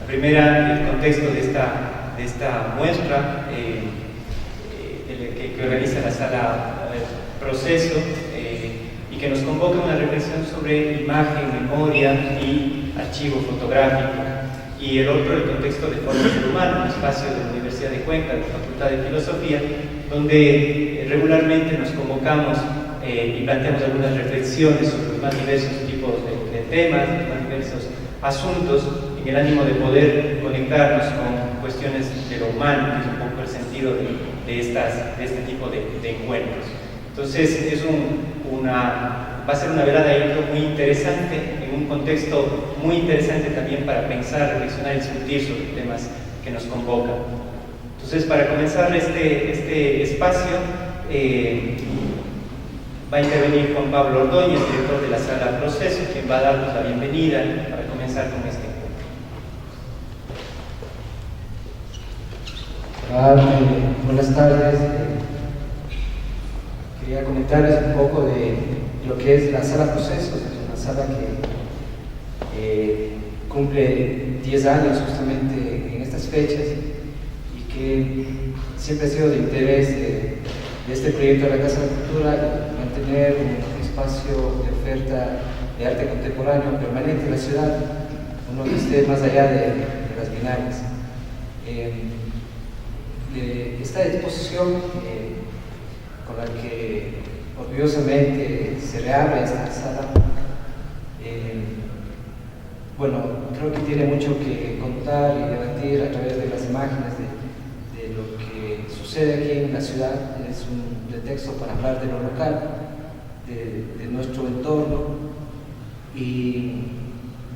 primera, el contexto de esta muestra que organiza la Sala Proceso y que nos convoca a una reflexión sobre imagen, memoria y archivo fotográfico. Y el otro, el contexto de Formas del Humano, un espacio de la Universidad de Cuenca, de la Facultad de Filosofía, donde regularmente nos convocamos y planteamos algunas reflexiones sobre los más diversos tipos de temas, los más diversos asuntos, en el ánimo de poder conectarnos con cuestiones de lo humano, que es un poco el sentido de este tipo de encuentros. Entonces va a ser una velada de intro muy interesante, en un contexto muy interesante también para pensar, reflexionar y discutir sobre temas que nos convocan. Entonces, para comenzar este espacio, va a intervenir Juan Pablo Ordóñez, director de la Sala Proceso, quien va a darnos la bienvenida para comenzar con este encuentro. Buenas tardes. Quería comentarles un poco de lo que es la Sala Procesos. Es una sala que cumple 10 años justamente en estas fechas y que siempre ha sido de interés de este proyecto de la Casa de la Cultura mantener un espacio de oferta de arte contemporáneo permanente en la ciudad, uno que esté más allá de las binarias. Esta exposición con la que orgullosamente se reabre esta sala, bueno, creo que tiene mucho que contar y debatir a través de las imágenes de lo que sucede aquí en la ciudad. Es un pretexto para hablar de lo local, de nuestro entorno, y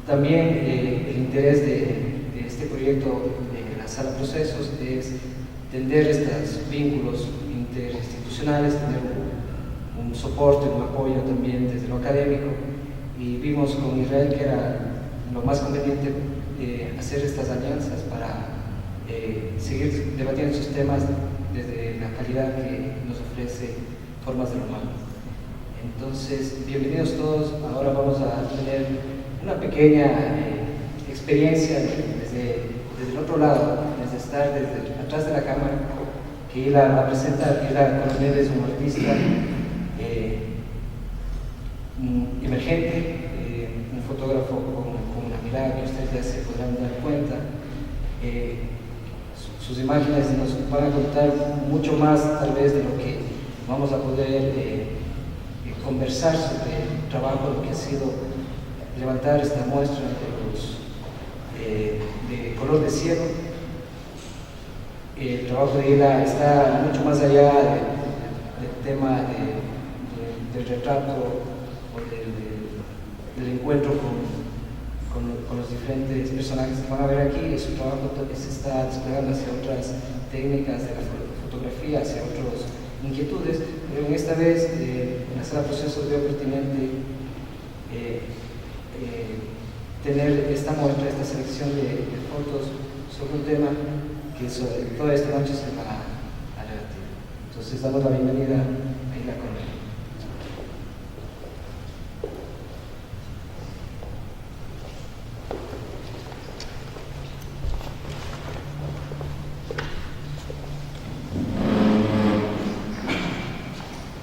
también el interés de este proyecto de la Sala Procesos es tender estos vínculos interinstitucionales, tener un soporte, un apoyo también desde lo académico, y vimos con Israel que era lo más conveniente hacer estas alianzas para seguir debatiendo esos temas desde la calidad que nos ofrece Formas del Humano. Entonces, bienvenidos todos. Ahora vamos a tener una pequeña experiencia desde el otro lado, desde estar atrás de la cámara, que Ila va a presentar. Ila Coronel es un artista emergente, un fotógrafo con una mirada que ustedes ya se podrán dar cuenta. Sus imágenes nos van a contar mucho más tal vez de lo que vamos a poder conversar sobre el trabajo, lo que ha sido levantar esta muestra de color de cielo. El trabajo de Ila está mucho más allá del tema del retrato o del encuentro con los diferentes personajes que van a ver aquí. Su trabajo se está desplegando hacia otras técnicas de la fotografía, hacia otras inquietudes, pero en esta vez en la Sala Procesos veo pertinente tener esta muestra, esta selección de fotos sobre un tema que toda esta noche se va a debatir. Entonces damos la bienvenida a Ila Coronel.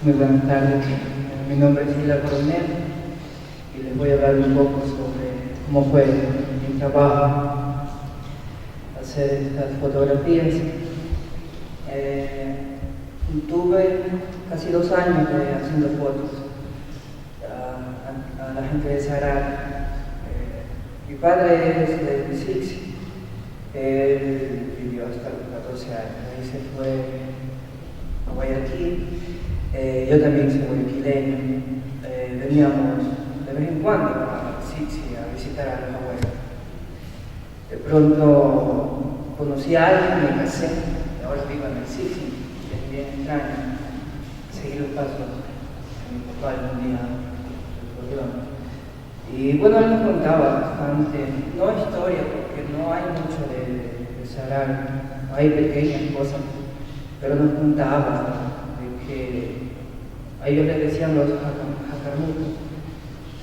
Muy buenas tardes, mi nombre es Ila Coronel y les voy a hablar un poco sobre cómo fue mi trabajo hacer estas fotografías. Tuve casi 2 años haciendo fotos a la gente de Sarara. Mi padre es de Sixi, él vivió hasta los 14 años, ahí se fue a Guayaquil. Yo también soy guayaquileño. Veníamos de vez en cuando a Sixi a visitar a los abuelos. De pronto conocí a alguien, me casé, y ahora vivo en el Sixi. Es bien extraño seguir los pasos de mi papá algún día recordó. Y bueno, él nos contaba bastante, no historia, porque no hay mucho de Sarara, hay pequeñas cosas, pero nos contaba de que a ellos les decían los jacarmucos,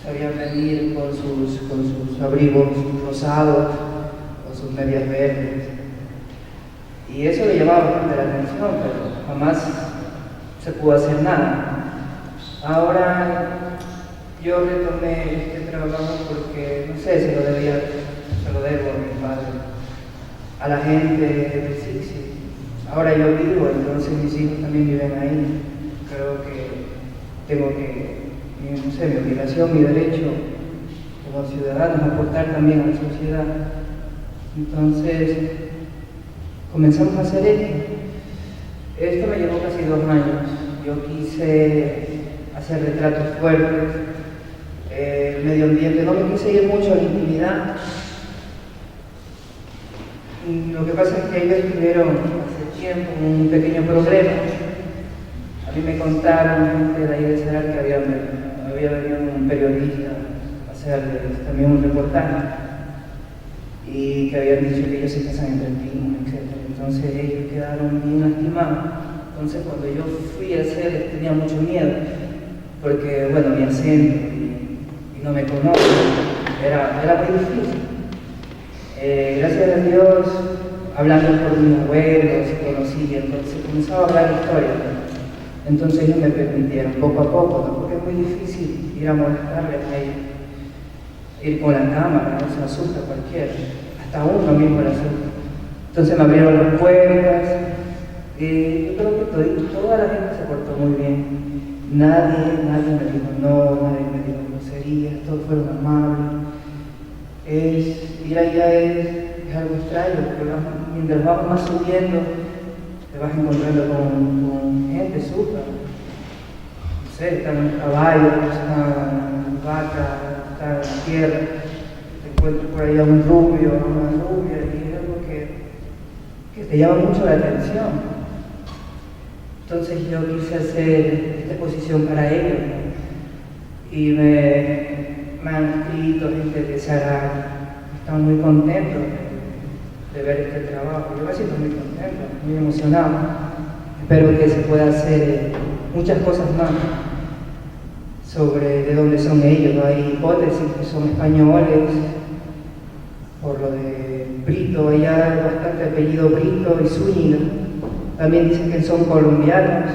sabían venir con sus abrigos rosados, o sus medias verdes. Y eso le llamaba bastante la atención, pero jamás se pudo hacer nada. Ahora yo retomé este trabajo porque, no sé, se lo debo a mi padre, a la gente de Sixi. Ahora yo vivo, entonces mis hijos también viven ahí. Creo que tengo que, no sé, mi obligación, mi derecho como ciudadanos, aportar también a la sociedad. Entonces, comenzamos a hacer esto. Esto me llevó casi 2 años. Yo quise hacer retratos fuertes, el medio ambiente, no me quise ir mucho a la intimidad. Lo que pasa es que ellos tuvieron hace tiempo un pequeño problema. A mí me contaron gente de ahí de Cerar que había venido un periodista a hacerles también un reportaje y que habían dicho que ellos se casan entre primos, etc. Entonces ellos quedaron bien lastimados. Entonces cuando yo fui a hacer, tenía mucho miedo, porque bueno, mi acento y no me conocen, era muy difícil. Gracias a Dios, hablando por mis abuelos, conocí, entonces comenzaba a hablar historia. Entonces ellos me permitieron poco a poco, ¿no? Porque es muy difícil ir a molestarles a ellos, ir con la cámara, no se asusta cualquiera, hasta uno mismo le asusta. Entonces me abrieron las puertas, y yo creo que toda la gente se portó muy bien. Nadie me dijo no, nadie me dijo groserías, todos fueron amables. Ir allá es algo extraño, porque mientras vamos más subiendo, te vas encontrando con gente súper. No sé, están caballos, están vacas, están en la tierra. Te encuentras por ahí a un rubio, a una rubia, y es algo que te llama mucho la atención. Entonces yo quise hacer esta exposición para ellos, ¿no? Y me han escrito gente de Ceará, están muy contentos de ver este trabajo. Yo me siento muy contento, muy emocionado. Espero que se pueda hacer muchas cosas más sobre de dónde son ellos, ¿no? Hay hipótesis que son españoles, por lo de Brito, allá hay bastante apellido Brito y Zúñiga. También dicen que son colombianos,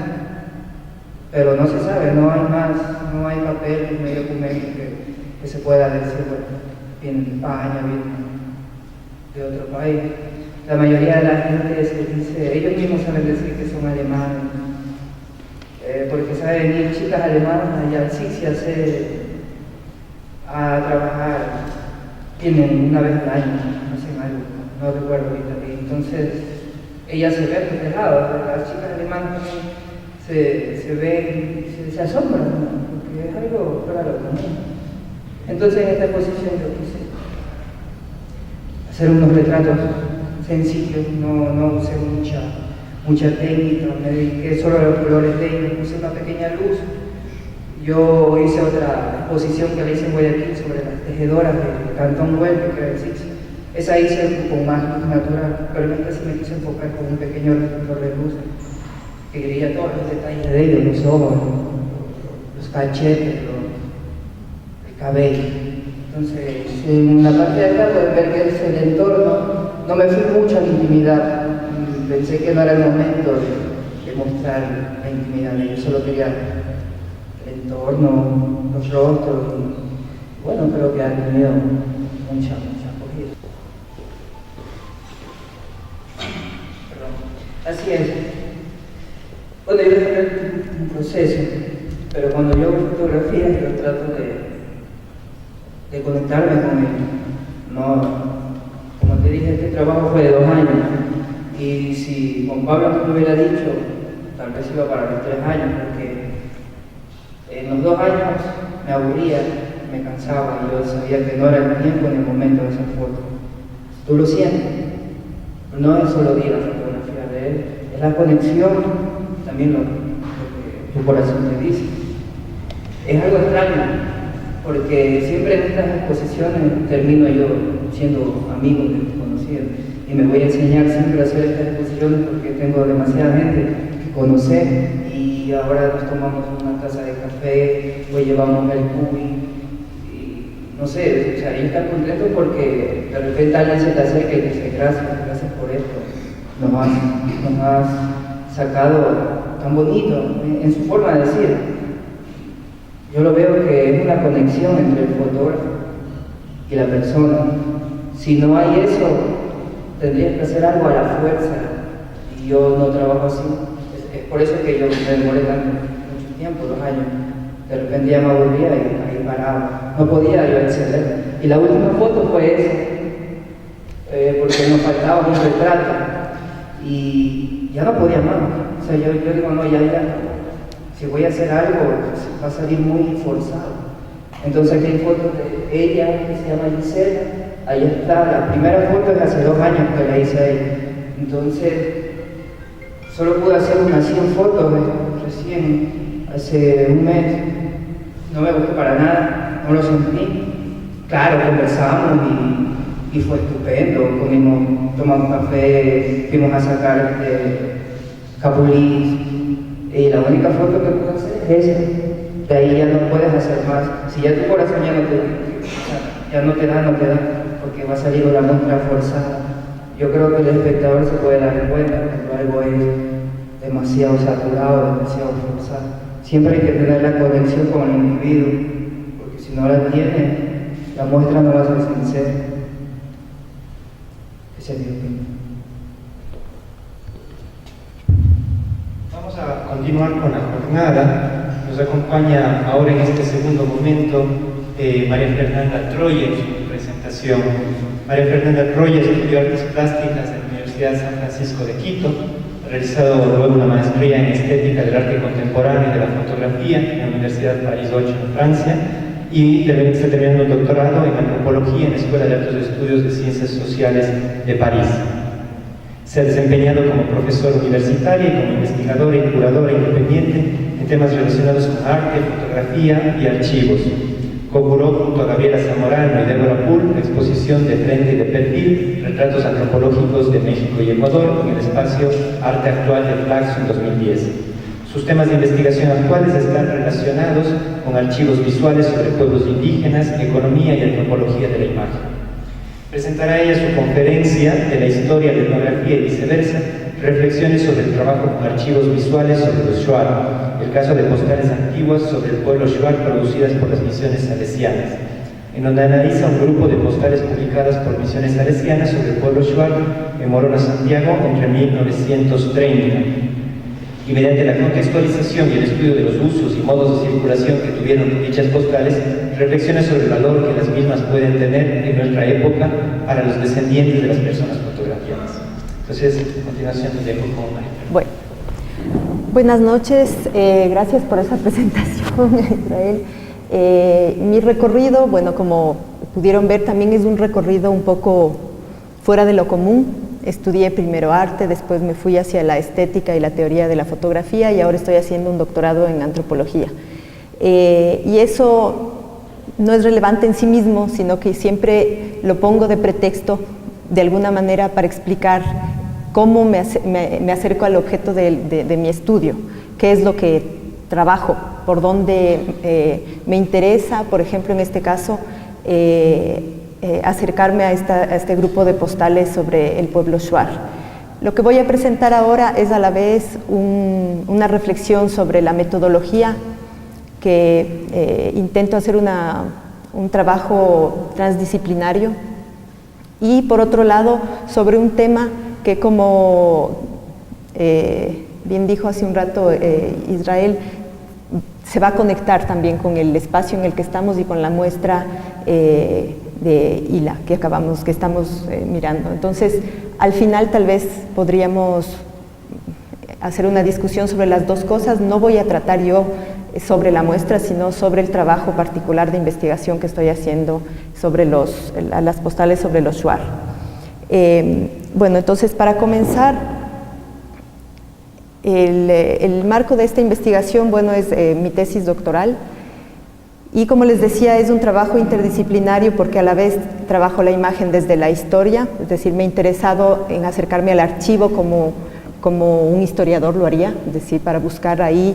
pero no se sabe, no hay papel, no hay documento que se pueda decir, bueno, vienen de España, vienen de otro país. La mayoría de la gente se dice, ellos mismos saben decir que son alemanes, porque saben venir chicas alemanas allá al Sixi a trabajar, vienen una vez al año, hacen algo, no recuerdo ahorita. Entonces, ellas se ven reflejadas, las chicas alemanas se ven, se asombran, ¿no? Porque es algo fuera de lo común. Entonces en esta exposición yo quise hacer unos retratos sencillos, no usé mucha técnica, me dediqué solo a los colores técnicos, puse una pequeña luz. Yo hice otra exposición que le hice en Guayaquil sobre las tejedoras del Cantón Huelva, que era el Sixi. Esa hice con más luz natural, pero en esta sí me quise enfocar con un pequeño reflector de luz que veía todos los detalles de ellos, los ojos, los cachetes, el cabello. Entonces, en la parte de acá pueden ver que es el entorno. No me fui mucho a la intimidad, pensé que no era el momento de mostrar la intimidad de ellos, solo quería el entorno, los rostros, y bueno, creo que han tenido mucha acogida. Así es. Bueno, yo desarrollé un proceso, pero cuando yo hago fotografías, yo trato de conectarme con ellos. No, como te dije, este trabajo fue de 2 años, y si Juan Pablo no me hubiera dicho, tal vez iba para los 3 años, porque en los 2 años me aburría, me cansaba, y yo sabía que no era el tiempo ni el momento de hacer fotos. Tú lo sientes, no es solo ir a la fotografía de él, es la conexión, también lo que tu corazón te dice. Es algo extraño, porque siempre en estas exposiciones termino yo siendo amigo de desconocidos, y me voy a enseñar siempre a hacer estas exposiciones porque tengo demasiada gente que conocer, y ahora nos tomamos una taza de café, hoy llevamos el cuy, y no sé, o sea, ellos están contentos porque de repente alguien se te acerca y te dice gracias por esto, nos has sacado tan bonito, en su forma de decir. Yo lo veo que es una conexión entre el fotógrafo y la persona. Si no hay eso, tendrías que hacer algo a la fuerza, y yo no trabajo así. Es por eso que yo me demoré mucho tiempo, 2 años. De repente ya me aburría y ahí paraba. No podía yo acceder. Y la última foto fue esa, porque nos faltaba un retrato. Y ya no podía más. O sea, yo digo, no, ya. Si voy a hacer algo, va a salir muy forzado. Entonces aquí hay fotos de ella, que se llama Gisela. Ahí está, la primera foto es hace 2 años que la hice ahí. Entonces, solo pude hacer unas 100 fotos recién, hace un mes. No me gustó para nada, no lo sentí. Claro, conversamos y fue estupendo. Comimos, tomamos café, fuimos a sacar capulís. Y la única foto que puedo hacer es esa. De ahí ya no puedes hacer más. Si ya tu corazón ya no te da, porque va a salir una muestra forzada. Yo creo que el espectador se puede dar cuenta cuando algo es demasiado saturado, demasiado forzado. Siempre hay que tener la conexión con el individuo, porque si no la tiene, la muestra no va a ser sincera. Esa es mi opinión. Vamos a continuar con la jornada. Nos acompaña ahora en este segundo momento María Fernanda Troya en su presentación. María Fernanda Troya estudió Artes Plásticas en la Universidad San Francisco de Quito, ha realizado luego una maestría en Estética del Arte Contemporáneo y de la Fotografía en la Universidad París 8 en Francia, y está terminando un doctorado en Antropología en la Escuela de Altos Estudios de Ciencias Sociales de París. Se ha desempeñado como profesora universitaria y como investigadora y curadora independiente en temas relacionados con arte, fotografía y archivos. Co-curó junto a Gabriela Zamorano y Débora Pool la exposición de frente y de perfil, retratos antropológicos de México y Ecuador en el espacio Arte Actual de Flaxo en 2010. Sus temas de investigación actuales están relacionados con archivos visuales sobre pueblos indígenas, economía y antropología de la imagen. Presentará ella su conferencia de la historia, la etnografía y viceversa, reflexiones sobre el trabajo con archivos visuales sobre los shuar, el caso de postales antiguas sobre el pueblo shuar producidas por las misiones salesianas, en donde analiza un grupo de postales publicadas por misiones salesianas sobre el pueblo shuar en Morona, Santiago, entre 1930. Y mediante la contextualización y el estudio de los usos y modos de circulación que tuvieron dichas postales, reflexiona sobre el valor que las mismas pueden tener en nuestra época para los descendientes de las personas fotografiadas. Entonces, a continuación, les dejo con María. Bueno, buenas noches, gracias por esa presentación, Israel. Mi recorrido, bueno, como pudieron ver, también es un recorrido un poco fuera de lo común. Estudié primero arte, después me fui hacia la estética y la teoría de la fotografía y ahora estoy haciendo un doctorado en antropología. Y eso no es relevante en sí mismo, sino que siempre lo pongo de pretexto de alguna manera para explicar cómo me acerco al objeto de mi estudio, qué es lo que trabajo, por dónde me interesa, por ejemplo, en este caso, acercarme a este grupo de postales sobre el pueblo shuar. Lo que voy a presentar ahora es a la vez una reflexión sobre la metodología, que intento hacer un trabajo transdisciplinario, y por otro lado sobre un tema que, como bien dijo hace un rato Israel, se va a conectar también con el espacio en el que estamos y con la muestra de Ila que estamos mirando. Entonces, al final tal vez podríamos hacer una discusión sobre las dos cosas. No voy a tratar yo sobre la muestra, sino sobre el trabajo particular de investigación que estoy haciendo sobre las postales sobre los shuar. Bueno, entonces, para comenzar, el marco de esta investigación, bueno, es mi tesis doctoral. Y como les decía, es un trabajo interdisciplinario porque a la vez trabajo la imagen desde la historia, es decir, me he interesado en acercarme al archivo como un historiador lo haría, es decir, para buscar ahí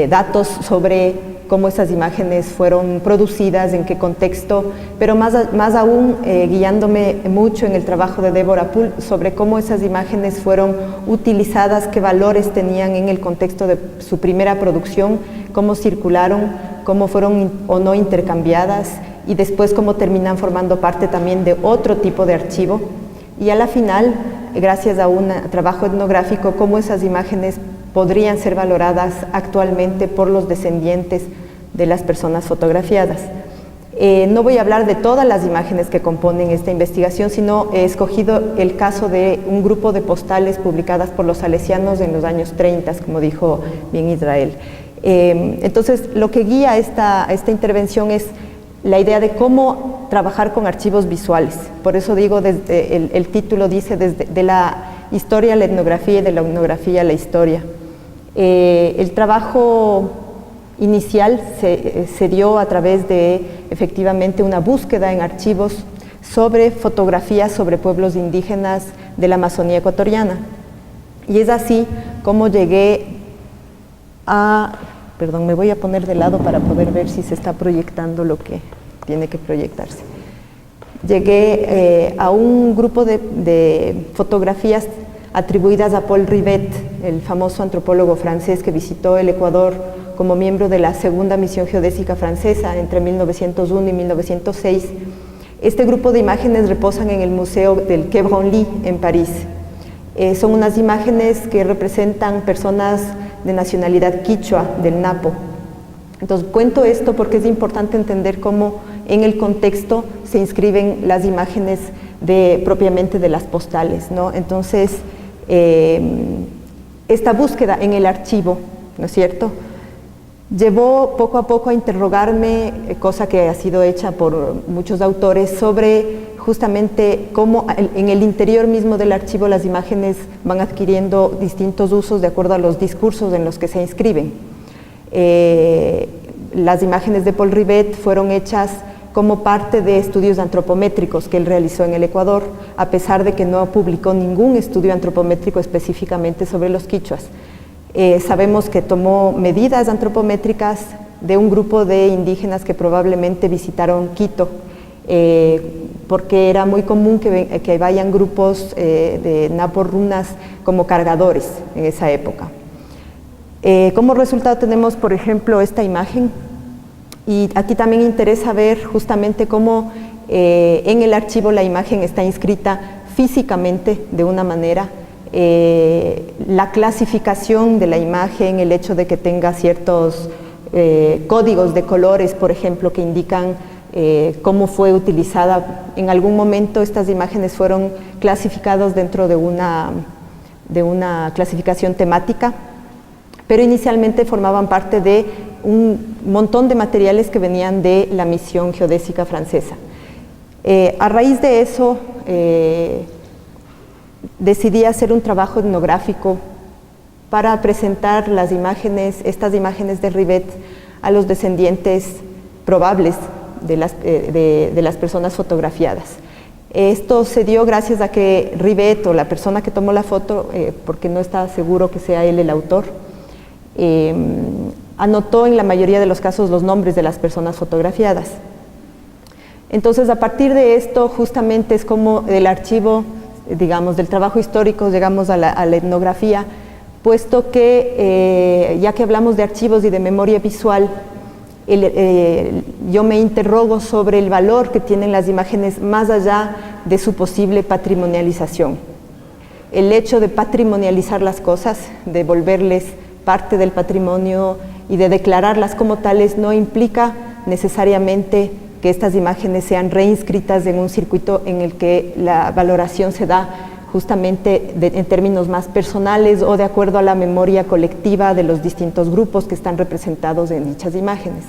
datos sobre cómo esas imágenes fueron producidas, en qué contexto, pero más aún guiándome mucho en el trabajo de Deborah Poole sobre cómo esas imágenes fueron utilizadas, qué valores tenían en el contexto de su primera producción, cómo circularon, cómo fueron o no intercambiadas y después cómo terminan formando parte también de otro tipo de archivo. Y a la final, gracias a un trabajo etnográfico, cómo esas imágenes podrían ser valoradas actualmente por los descendientes de las personas fotografiadas. No voy a hablar de todas las imágenes que componen esta investigación, sino he escogido el caso de un grupo de postales publicadas por los salesianos en los años 30, como dijo bien Israel. Entonces, lo que guía esta intervención es la idea de cómo trabajar con archivos visuales. Por eso digo, desde el título dice de la historia a la etnografía y de la etnografía a la historia. El trabajo inicial se dio a través de, efectivamente, una búsqueda en archivos sobre fotografías sobre pueblos indígenas de la Amazonía ecuatoriana. Y es así como llegué a... Perdón, me voy a poner de lado para poder ver si se está proyectando lo que tiene que proyectarse. Llegué a un grupo de fotografías atribuidas a Paul Rivet, el famoso antropólogo francés que visitó el Ecuador como miembro de la segunda misión geodésica francesa entre 1901 y 1906. Este grupo de imágenes reposan en el Museo del Quai Branly en París. Son unas imágenes que representan personas de nacionalidad quichua del Napo. Entonces cuento esto porque es importante entender cómo en el contexto se inscriben las imágenes propiamente de las postales, ¿no? Entonces esta búsqueda en el archivo, ¿no es cierto?, llevó poco a poco a interrogarme, cosa que ha sido hecha por muchos autores, sobre justamente cómo en el interior mismo del archivo las imágenes van adquiriendo distintos usos de acuerdo a los discursos en los que se inscriben. Las imágenes de Paul Rivet fueron hechas como parte de estudios antropométricos que él realizó en el Ecuador, a pesar de que no publicó ningún estudio antropométrico específicamente sobre los quichuas. Sabemos que tomó medidas antropométricas de un grupo de indígenas que probablemente visitaron Quito, porque era muy común que vayan grupos de Napo runas como cargadores en esa época. Como resultado tenemos, por ejemplo, esta imagen, y aquí también interesa ver justamente cómo en el archivo la imagen está inscrita físicamente de una manera. La clasificación de la imagen, el hecho de que tenga ciertos códigos de colores, por ejemplo, que indican cómo fue utilizada. En algún momento estas imágenes fueron clasificadas dentro de una clasificación temática, pero inicialmente formaban parte de un montón de materiales que venían de la misión geodésica francesa. A raíz de eso, decidí hacer un trabajo etnográfico para presentar estas imágenes de Rivet a los descendientes probables de las personas fotografiadas. Esto se dio gracias a que Rivet, o la persona que tomó la foto, porque no está seguro que sea él el autor, anotó en la mayoría de los casos los nombres de las personas fotografiadas. Entonces, a partir de esto, justamente es como del archivo, digamos, del trabajo histórico, llegamos a la etnografía, puesto que, ya que hablamos de archivos y de memoria visual, yo me interrogo sobre el valor que tienen las imágenes más allá de su posible patrimonialización. El hecho de patrimonializar las cosas, de volverles parte del patrimonio y de declararlas como tales, no implica necesariamente que estas imágenes sean reinscritas en un circuito en el que la valoración se da justamente en términos más personales o de acuerdo a la memoria colectiva de los distintos grupos que están representados en dichas imágenes.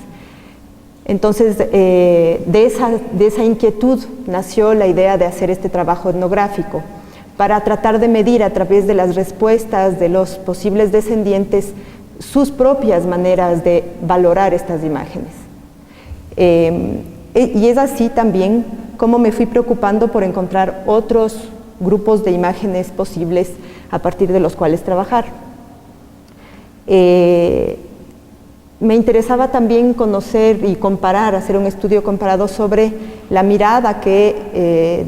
Entonces, de esa inquietud nació la idea de hacer este trabajo etnográfico para tratar de medir a través de las respuestas de los posibles descendientes sus propias maneras de valorar estas imágenes. Y es así también como me fui preocupando por encontrar otros grupos de imágenes posibles a partir de los cuales trabajar. me interesaba también conocer y comparar, hacer un estudio comparado sobre la mirada que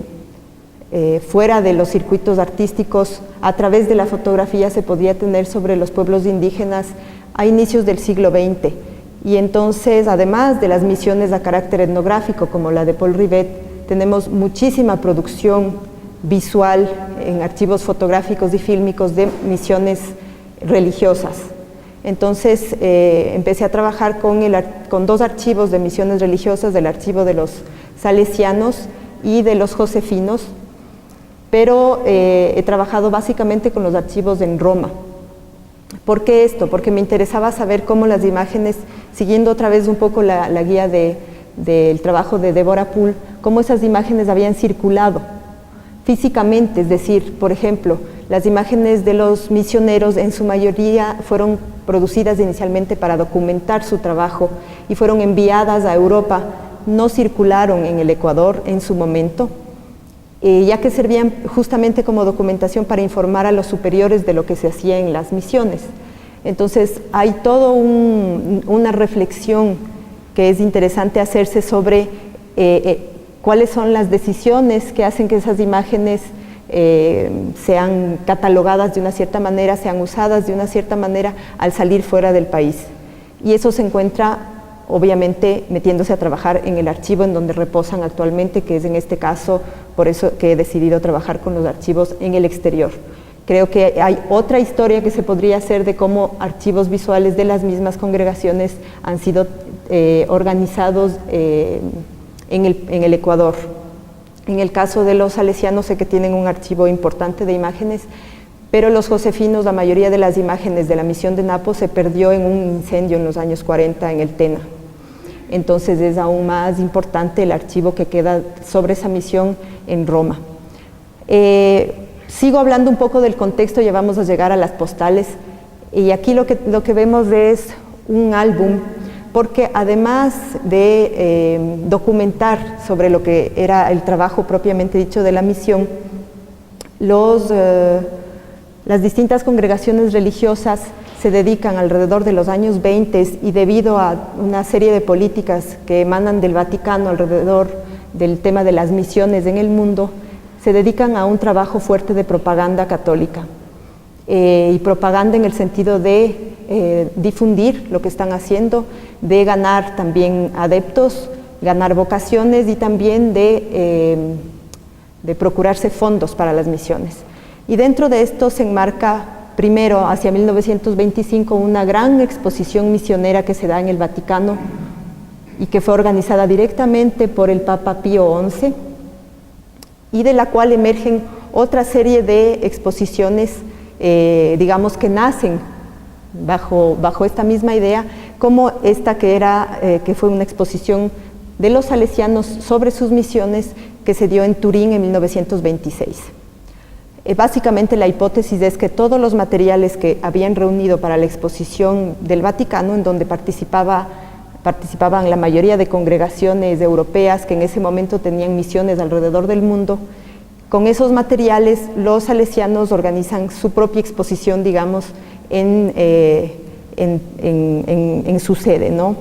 fuera de los circuitos artísticos, a través de la fotografía se podía tener sobre los pueblos indígenas a inicios del siglo XX. Y entonces, además de las misiones a carácter etnográfico, como la de Paul Rivet, tenemos muchísima producción visual en archivos fotográficos y fílmicos de misiones religiosas. Entonces empecé a trabajar con dos archivos de misiones religiosas, del archivo de los salesianos y de los josefinos, pero he trabajado básicamente con los archivos en Roma. ¿Por qué esto? Porque me interesaba saber cómo las imágenes, siguiendo otra vez un poco la guía del trabajo de Deborah Poole, cómo esas imágenes habían circulado físicamente, es decir, por ejemplo, las imágenes de los misioneros en su mayoría fueron producidas inicialmente para documentar su trabajo y fueron enviadas a Europa, no circularon en el Ecuador en su momento, ya que servían justamente como documentación para informar a los superiores de lo que se hacía en las misiones. Entonces hay toda una reflexión que es interesante hacerse sobre cuáles son las decisiones que hacen que esas imágenes sean catalogadas de una cierta manera, sean usadas de una cierta manera al salir fuera del país. Y eso se encuentra, obviamente, metiéndose a trabajar en el archivo en donde reposan actualmente, que es en este caso, por eso que he decidido trabajar con los archivos en el exterior. Creo que hay otra historia que se podría hacer de cómo archivos visuales de las mismas congregaciones han sido organizados en el Ecuador. En el caso de los salesianos sé que tienen un archivo importante de imágenes, pero los josefinos, la mayoría de las imágenes de la misión de Napo se perdió en un incendio en los años 40 en el Tena. Entonces es aún más importante el archivo que queda sobre esa misión en Roma. Sigo hablando un poco del contexto, ya vamos a llegar a las postales, y aquí lo que vemos es un álbum, porque además de documentar sobre lo que era el trabajo propiamente dicho de la misión, las distintas congregaciones religiosas se dedican alrededor de los años 20 y debido a una serie de políticas que emanan del Vaticano alrededor del tema de las misiones en el mundo, se dedican a un trabajo fuerte de propaganda católica. Y propaganda en el sentido de difundir lo que están haciendo, de ganar también adeptos, ganar vocaciones y también de procurarse fondos para las misiones. Y dentro de esto se enmarca primero, hacia 1925, una gran exposición misionera que se da en el Vaticano y que fue organizada directamente por el Papa Pío XI y de la cual emergen otra serie de exposiciones digamos que nacen bajo esta misma idea, como esta que fue una exposición de los salesianos sobre sus misiones que se dio en Turín en 1926. Básicamente la hipótesis es que todos los materiales que habían reunido para la exposición del Vaticano, en donde participaban la mayoría de congregaciones europeas que en ese momento tenían misiones alrededor del mundo, con esos materiales los salesianos organizan su propia exposición, digamos, en su sede, ¿no?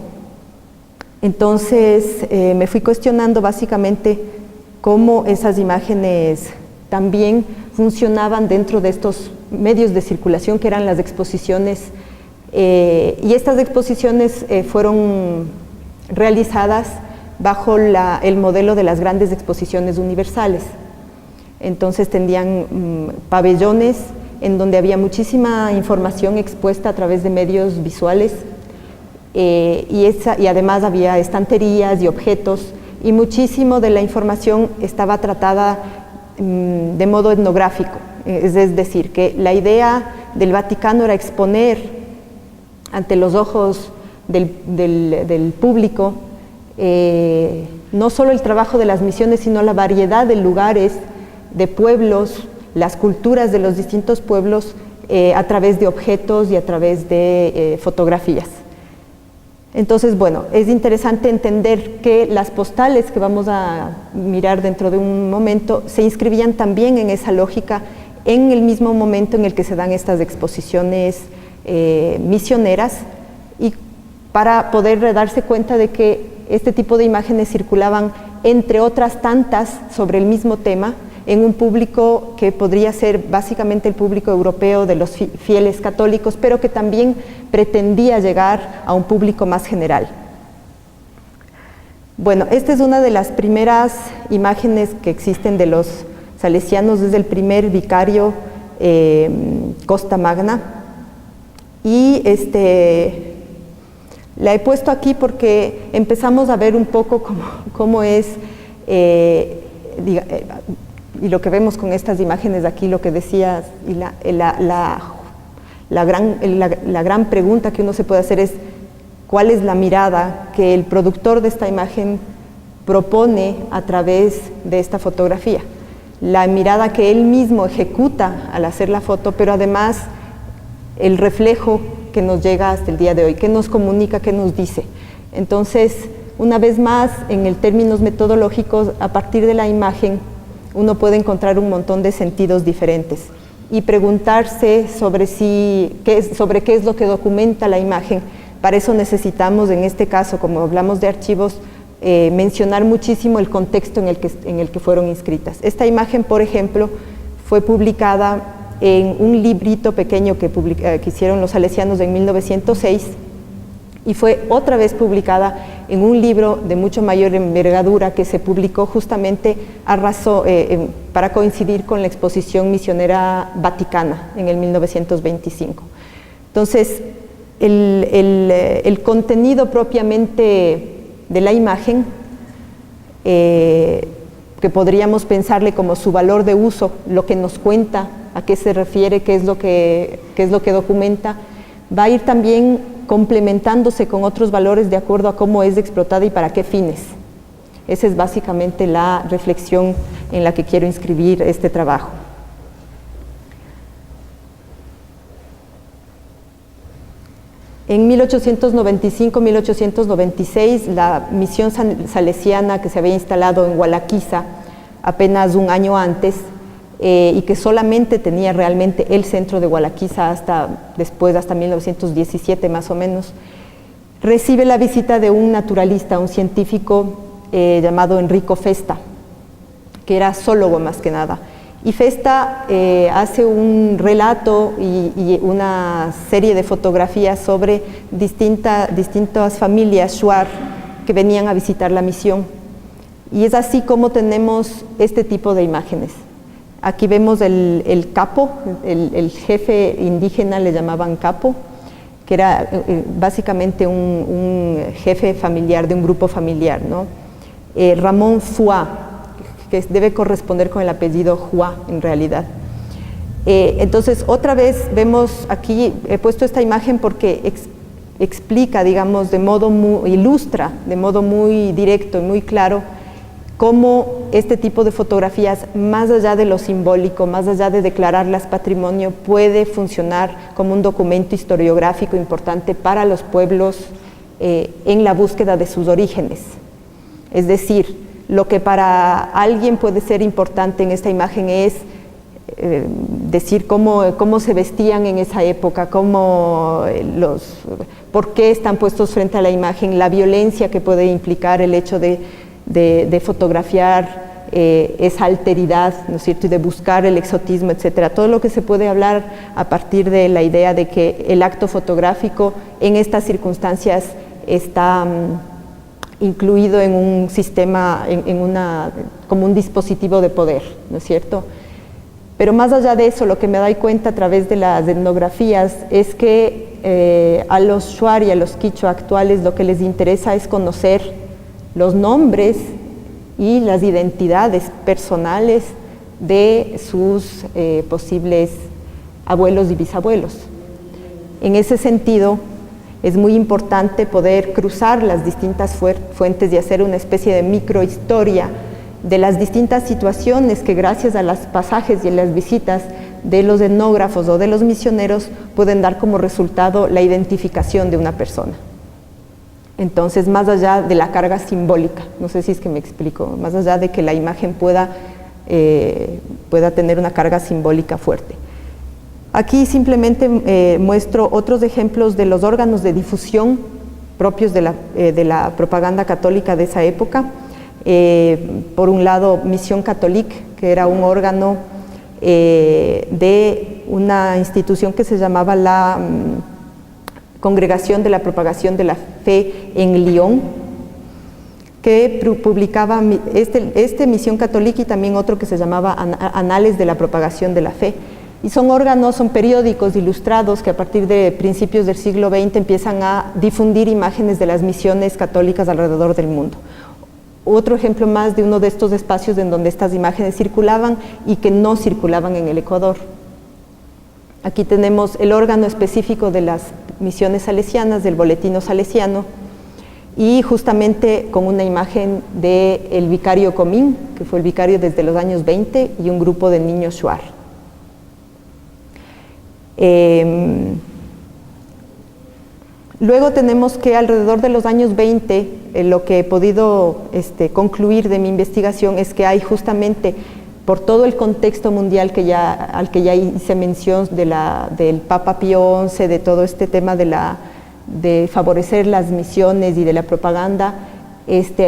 Entonces me fui cuestionando básicamente cómo esas imágenes también funcionaban dentro de estos medios de circulación que eran las exposiciones, y estas exposiciones fueron realizadas bajo el modelo de las grandes exposiciones universales. Entonces tenían pabellones en donde había muchísima información expuesta a través de medios visuales, y además había estanterías y objetos, y muchísimo de la información estaba tratada de modo etnográfico, es decir, que la idea del Vaticano era exponer ante los ojos del público no solo el trabajo de las misiones, sino la variedad de lugares, de pueblos, las culturas de los distintos pueblos a través de objetos y a través de fotografías. Entonces, bueno, es interesante entender que las postales que vamos a mirar dentro de un momento se inscribían también en esa lógica en el mismo momento en el que se dan estas exposiciones misioneras, y para poder darse cuenta de que este tipo de imágenes circulaban, entre otras tantas, sobre el mismo tema, en un público que podría ser básicamente el público europeo de los fieles católicos, pero que también pretendía llegar a un público más general. Bueno, esta es una de las primeras imágenes que existen de los salesianos, desde el primer vicario Costa Magna, y la he puesto aquí porque empezamos a ver un poco cómo es, y lo que vemos con estas imágenes de aquí, lo que decías, y la gran pregunta que uno se puede hacer es cuál es la mirada que el productor de esta imagen propone a través de esta fotografía. La mirada que él mismo ejecuta al hacer la foto, pero además el reflejo que nos llega hasta el día de hoy, qué nos comunica, qué nos dice. Entonces, una vez más, en el términos metodológicos, a partir de la imagen, uno puede encontrar un montón de sentidos diferentes y preguntarse sobre qué es lo que documenta la imagen. Para eso necesitamos, en este caso, como hablamos de archivos, mencionar muchísimo el contexto en el que fueron inscritas. Esta imagen, por ejemplo, fue publicada en un librito pequeño que hicieron los salesianos en 1906, y fue otra vez publicada en un libro de mucho mayor envergadura que se publicó justamente para coincidir con la Exposición Misionera Vaticana en el 1925. Entonces, el contenido propiamente de la imagen, que podríamos pensarle como su valor de uso, lo que nos cuenta, a qué se refiere, qué es lo que documenta, va a ir también complementándose con otros valores de acuerdo a cómo es explotada y para qué fines. Esa es básicamente la reflexión en la que quiero inscribir este trabajo. En 1895-1896, la misión salesiana que se había instalado en Gualaquiza apenas un año antes, y que solamente tenía realmente el centro de Gualaquiza hasta 1917 más o menos, recibe la visita de un naturalista, un científico llamado Enrico Festa, que era zoólogo más que nada. Y Festa hace un relato y una serie de fotografías sobre distintas familias shuar que venían a visitar la misión. Y es así como tenemos este tipo de imágenes. Aquí vemos el capo, el jefe indígena, le llamaban capo, que era básicamente un jefe familiar de un grupo familiar, ¿no? Ramón Fua, que debe corresponder con el apellido Hua en realidad. Entonces, otra vez vemos aquí, he puesto esta imagen porque explica, digamos, ilustra de modo muy directo y muy claro cómo este tipo de fotografías, más allá de lo simbólico, más allá de declararlas patrimonio, puede funcionar como un documento historiográfico importante para los pueblos en la búsqueda de sus orígenes. Es decir, lo que para alguien puede ser importante en esta imagen es decir cómo se vestían en esa época, por qué están puestos frente a la imagen, la violencia que puede implicar el hecho de fotografiar esa alteridad, ¿no es cierto?, y de buscar el exotismo, etcétera. Todo lo que se puede hablar a partir de la idea de que el acto fotográfico en estas circunstancias está incluido en un sistema, como un dispositivo de poder, ¿no es cierto? Pero más allá de eso, lo que me doy cuenta a través de las etnografías es que a los shuar y a los quichua actuales lo que les interesa es conocer los nombres y las identidades personales de sus posibles abuelos y bisabuelos. En ese sentido, es muy importante poder cruzar las distintas fuentes y hacer una especie de microhistoria de las distintas situaciones que, gracias a los pasajes y a las visitas de los etnógrafos o de los misioneros, pueden dar como resultado la identificación de una persona. Entonces, más allá de la carga simbólica, no sé si es que me explico, más allá de que la imagen pueda tener una carga simbólica fuerte. Aquí simplemente muestro otros ejemplos de los órganos de difusión propios de la propaganda católica de esa época. Por un lado, Misión Catholique, que era un órgano de una institución que se llamaba la Congregación de la Propagación de la Fe en Lyon, que publicaba Misión Catholique y también otro que se llamaba Anales de la Propagación de la Fe. Y son órganos, son periódicos ilustrados que a partir de principios del siglo XX empiezan a difundir imágenes de las misiones católicas alrededor del mundo. Otro ejemplo más de uno de estos espacios en donde estas imágenes circulaban y que no circulaban en el Ecuador. Aquí tenemos el órgano específico de las misiones salesianas, del Boletino Salesiano, y justamente con una imagen del vicario Comín, que fue el vicario desde los años 20, y un grupo de niños Shuar. Luego tenemos que alrededor de los años 20, lo que he podido concluir de mi investigación es que hay justamente, por todo el contexto mundial al que ya hice mención del Papa Pío XI, de todo este tema de favorecer las misiones y de la propaganda,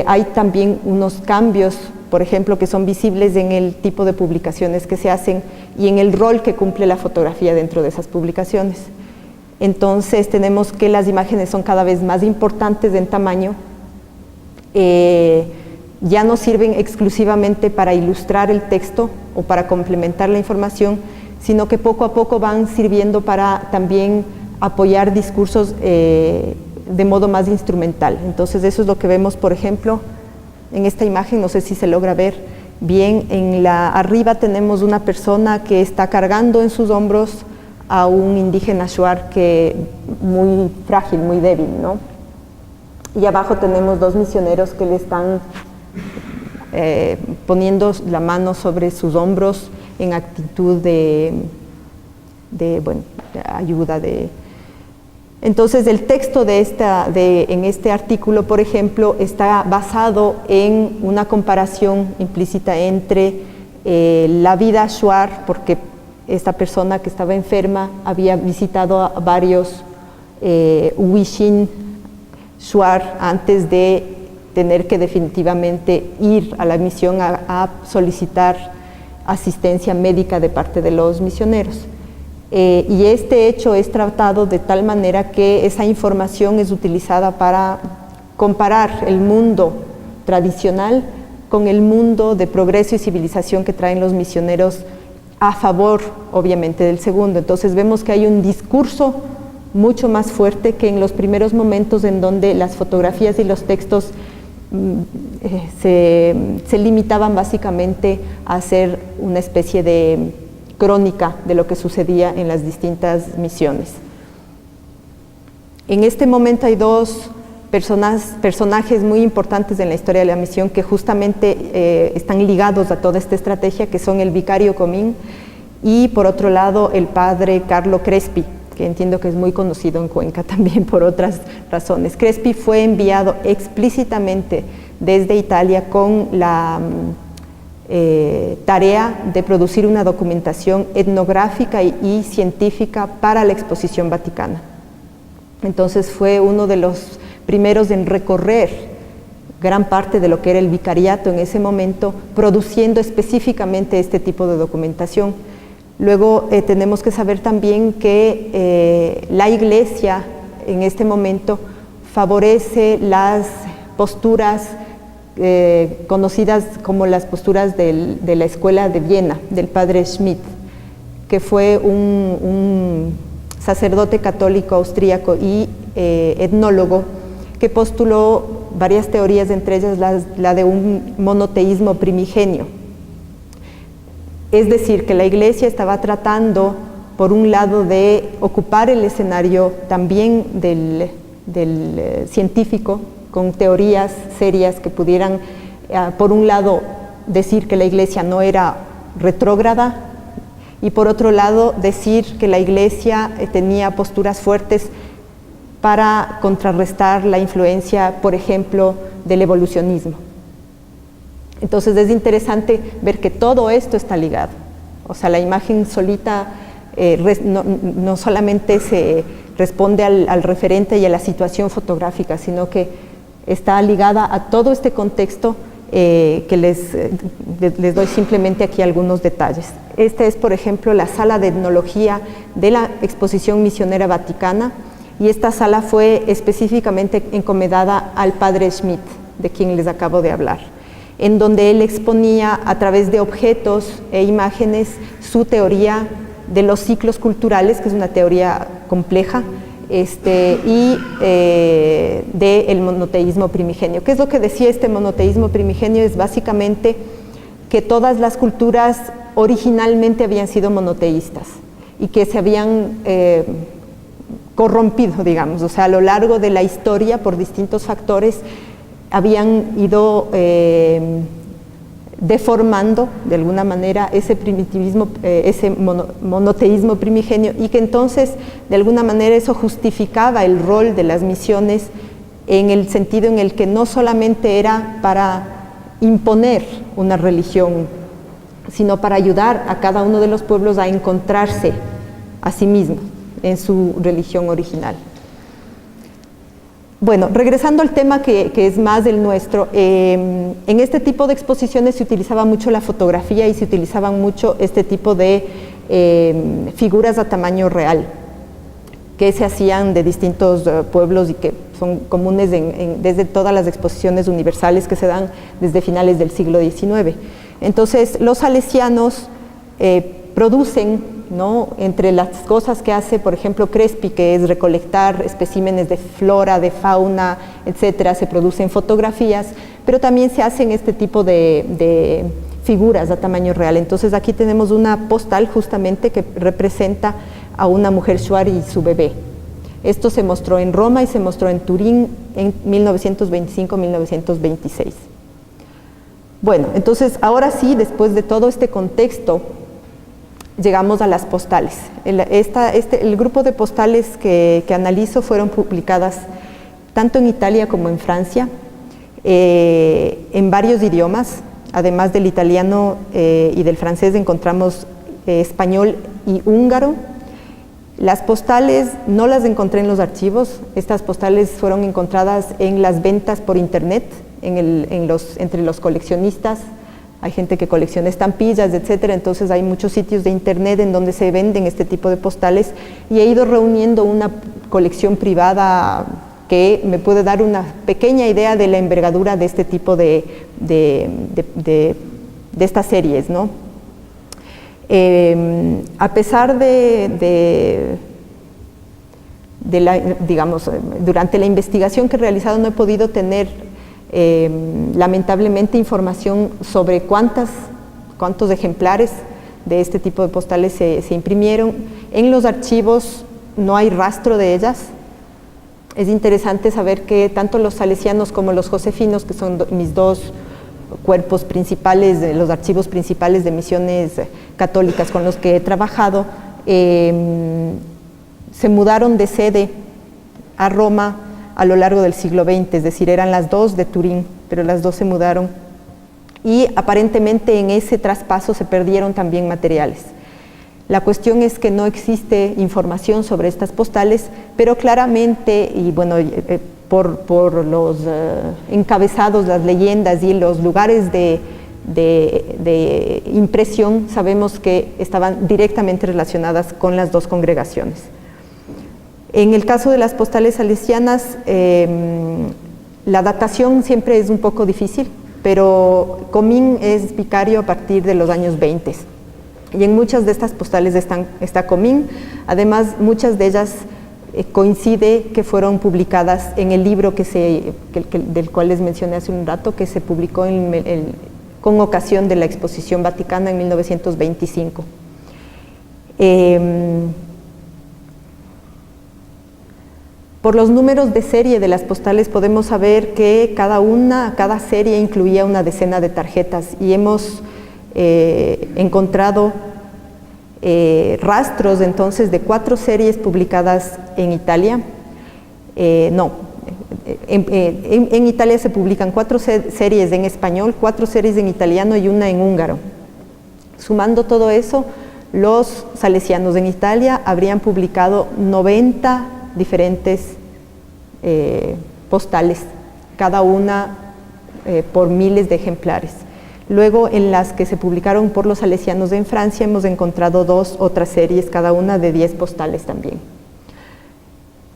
hay también unos cambios, por ejemplo, que son visibles en el tipo de publicaciones que se hacen y en el rol que cumple la fotografía dentro de esas publicaciones. Entonces tenemos que las imágenes son cada vez más importantes en tamaño, ya no sirven exclusivamente para ilustrar el texto o para complementar la información, sino que poco a poco van sirviendo para también apoyar discursos de modo más instrumental. Entonces eso es lo que vemos, por ejemplo, en esta imagen, no sé si se logra ver bien, arriba tenemos una persona que está cargando en sus hombros a un indígena Shuar muy frágil, muy débil, ¿no? Y abajo tenemos dos misioneros que le están poniendo la mano sobre sus hombros en actitud de ayuda. Entonces el texto en este artículo, por ejemplo, está basado en una comparación implícita entre la vida Shuar, porque esta persona que estaba enferma había visitado a varios Huichin Shuar antes de tener que definitivamente ir a la misión a solicitar asistencia médica de parte de los misioneros. Y este hecho es tratado de tal manera que esa información es utilizada para comparar el mundo tradicional con el mundo de progreso y civilización que traen los misioneros a favor, obviamente, del segundo. Entonces vemos que hay un discurso mucho más fuerte que en los primeros momentos en donde las fotografías y los textos se limitaban básicamente a hacer una especie de crónica de lo que sucedía en las distintas misiones. En este momento hay dos personajes muy importantes en la historia de la misión que justamente están ligados a toda esta estrategia, que son el vicario Comín y por otro lado el padre Carlo Crespi, que entiendo que es muy conocido en Cuenca también por otras razones. Crespi fue enviado explícitamente desde Italia con la tarea de producir una documentación etnográfica y científica para la Exposición Vaticana. Entonces fue uno de los primeros en recorrer gran parte de lo que era el vicariato en ese momento, produciendo específicamente este tipo de documentación. Luego tenemos que saber también que la Iglesia en este momento favorece las posturas conocidas como las posturas de la Escuela de Viena, del padre Schmidt, que fue un sacerdote católico austríaco y etnólogo que postuló varias teorías, entre ellas la de un monoteísmo primigenio. Es decir, que la Iglesia estaba tratando, por un lado, de ocupar el escenario también del científico, con teorías serias que pudieran, por un lado, decir que la Iglesia no era retrógrada y por otro lado, decir que la Iglesia tenía posturas fuertes para contrarrestar la influencia, por ejemplo, del evolucionismo. Entonces es interesante ver que todo esto está ligado. O sea, la imagen solita no solamente se responde al referente y a la situación fotográfica, sino que está ligada a todo este contexto que les doy simplemente aquí algunos detalles. Esta es, por ejemplo, la sala de etnología de la Exposición Misionera Vaticana, y esta sala fue específicamente encomendada al padre Schmidt, de quien les acabo de hablar, en donde él exponía a través de objetos e imágenes su teoría de los ciclos culturales, que es una teoría compleja, y del monoteísmo primigenio. ¿Qué es lo que decía este monoteísmo primigenio? Es básicamente que todas las culturas originalmente habían sido monoteístas y que se habían corrompido, digamos, o sea, a lo largo de la historia, por distintos factores, habían ido deformando de alguna manera ese primitivismo, ese monoteísmo primigenio, y que entonces de alguna manera eso justificaba el rol de las misiones en el sentido en el que no solamente era para imponer una religión, sino para ayudar a cada uno de los pueblos a encontrarse a sí mismo en su religión original. Bueno, regresando al tema que es más el nuestro, en este tipo de exposiciones se utilizaba mucho la fotografía y se utilizaban mucho este tipo de figuras a tamaño real, que se hacían de distintos pueblos y que son comunes desde todas las exposiciones universales que se dan desde finales del siglo XIX. Entonces, los salesianos producen, ¿no?, entre las cosas que hace, por ejemplo, Crespi, que es recolectar especímenes de flora, de fauna, etcétera, se producen fotografías, pero también se hacen este tipo de figuras a tamaño real. Entonces aquí tenemos una postal justamente que representa a una mujer shuar y su bebé. Esto se mostró en Roma y se mostró en Turín en 1925-1926. Bueno, entonces ahora sí, después de todo este contexto, llegamos a las postales. El grupo de postales que analizo fueron publicadas tanto en Italia como en Francia, en varios idiomas. Además del italiano y del francés encontramos español y húngaro. Las postales no las encontré en los archivos. Estas postales fueron encontradas en las ventas por internet, entre los coleccionistas. Hay gente que colecciona estampillas, etcétera, entonces hay muchos sitios de internet en donde se venden este tipo de postales, y he ido reuniendo una colección privada que me puede dar una pequeña idea de la envergadura de este tipo de estas series, ¿no? A pesar digamos, durante la investigación que he realizado no he podido tener lamentablemente información sobre cuántos ejemplares de este tipo de postales se imprimieron. En los archivos no hay rastro de ellas. Es interesante saber que tanto los salesianos como los josefinos, que son mis dos cuerpos principales, los archivos principales de misiones católicas con los que he trabajado, se mudaron de sede a Roma a lo largo del siglo XX, es decir, eran las dos de Turín, pero las dos se mudaron, y aparentemente en ese traspaso se perdieron también materiales. La cuestión es que no existe información sobre estas postales, pero claramente, y bueno, por los encabezados, las leyendas y los lugares de impresión, sabemos que estaban directamente relacionadas con las dos congregaciones. En el caso de las postales salesianas, la datación siempre es un poco difícil, pero Comín es vicario a partir de los años 20. Y en muchas de estas postales está Comín. Además, muchas de ellas coincide que fueron publicadas en el libro del cual les mencioné hace un rato, que se publicó con ocasión de la Exposición Vaticana en 1925. Por los números de serie de las postales podemos saber que cada serie incluía una decena de tarjetas, y hemos encontrado rastros entonces de 4 series publicadas en Italia. En Italia se publican 4 series en español, 4 series en italiano y una en húngaro. Sumando todo eso, los salesianos en Italia habrían publicado 90 diferentes postales, cada una por miles de ejemplares. Luego, en las que se publicaron por los salesianos en Francia, hemos encontrado 2 otras series, cada una de 10 postales también.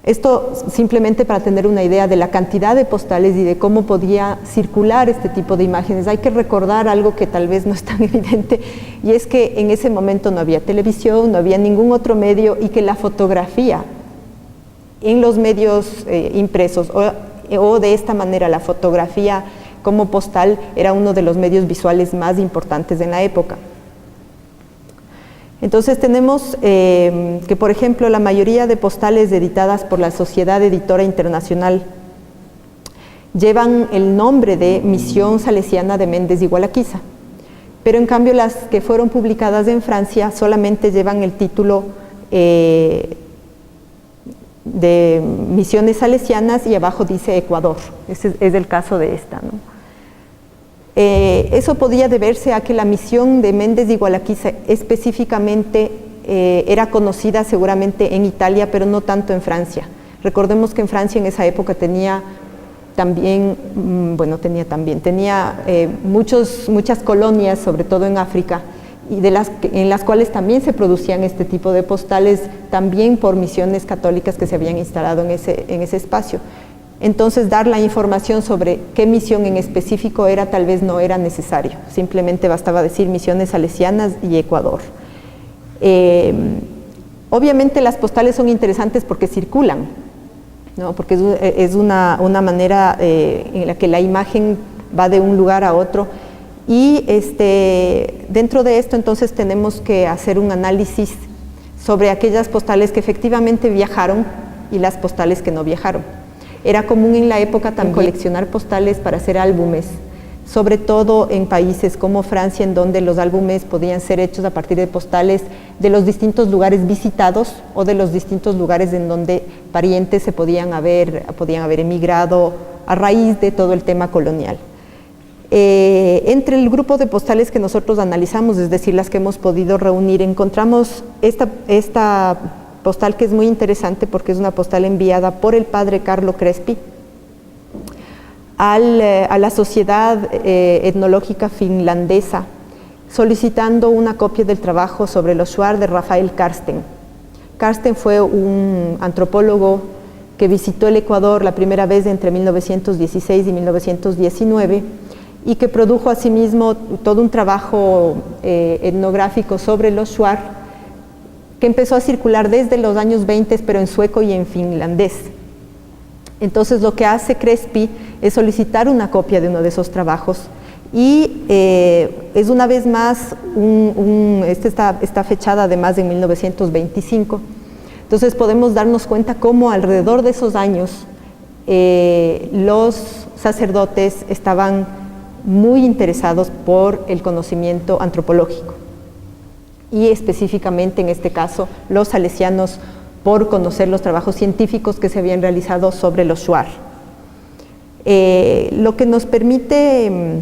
Esto simplemente para tener una idea de la cantidad de postales y de cómo podía circular este tipo de imágenes. Hay que recordar algo que tal vez no es tan evidente, y es que en ese momento no había televisión, no había ningún otro medio, y que la fotografía en los medios impresos o de esta manera la fotografía como postal era uno de los medios visuales más importantes en la época. Entonces tenemos que, por ejemplo, la mayoría de postales editadas por la Sociedad Editora Internacional llevan el nombre de Misión Salesiana de Méndez y Gualaquiza, pero en cambio las que fueron publicadas en Francia solamente llevan el título de Misiones Salesianas y abajo dice Ecuador. Ese es el caso de esta, ¿no? Eso podía deberse a que la misión de Méndez y Gualaquiza específicamente era conocida seguramente en Italia, pero no tanto en Francia. Recordemos que en Francia en esa época tenía muchas colonias, sobre todo en África, y en las cuales también se producían este tipo de postales, también por misiones católicas que se habían instalado en ese espacio. Entonces, dar la información sobre qué misión en específico era, tal vez no era necesario, simplemente bastaba decir Misiones Salesianas y Ecuador. Obviamente las postales son interesantes porque circulan, ¿no? Porque es una manera en la que la imagen va de un lugar a otro, y dentro de esto entonces tenemos que hacer un análisis sobre aquellas postales que efectivamente viajaron y las postales que no viajaron. Era común en la época también coleccionar postales para hacer álbumes, sobre todo en países como Francia, en donde los álbumes podían ser hechos a partir de postales de los distintos lugares visitados o de los distintos lugares en donde parientes podían haber emigrado a raíz de todo el tema colonial. Entre el grupo de postales que nosotros analizamos, es decir, las que hemos podido reunir, encontramos esta postal que es muy interesante porque es una postal enviada por el padre Carlo Crespi a la Sociedad Etnológica Finlandesa, solicitando una copia del trabajo sobre los shuar de Rafael Karsten. Karsten fue un antropólogo que visitó el Ecuador la primera vez entre 1916 y 1919 y que produjo asimismo todo un trabajo etnográfico sobre los shuar, que empezó a circular desde los años 20, pero en sueco y en finlandés. Entonces lo que hace Crespi es solicitar una copia de uno de esos trabajos, y es una vez más, está fechada además en 1925, entonces podemos darnos cuenta cómo alrededor de esos años los sacerdotes estaban muy interesados por el conocimiento antropológico, y específicamente en este caso los salesianos por conocer los trabajos científicos que se habían realizado sobre los shuar. Lo que nos permite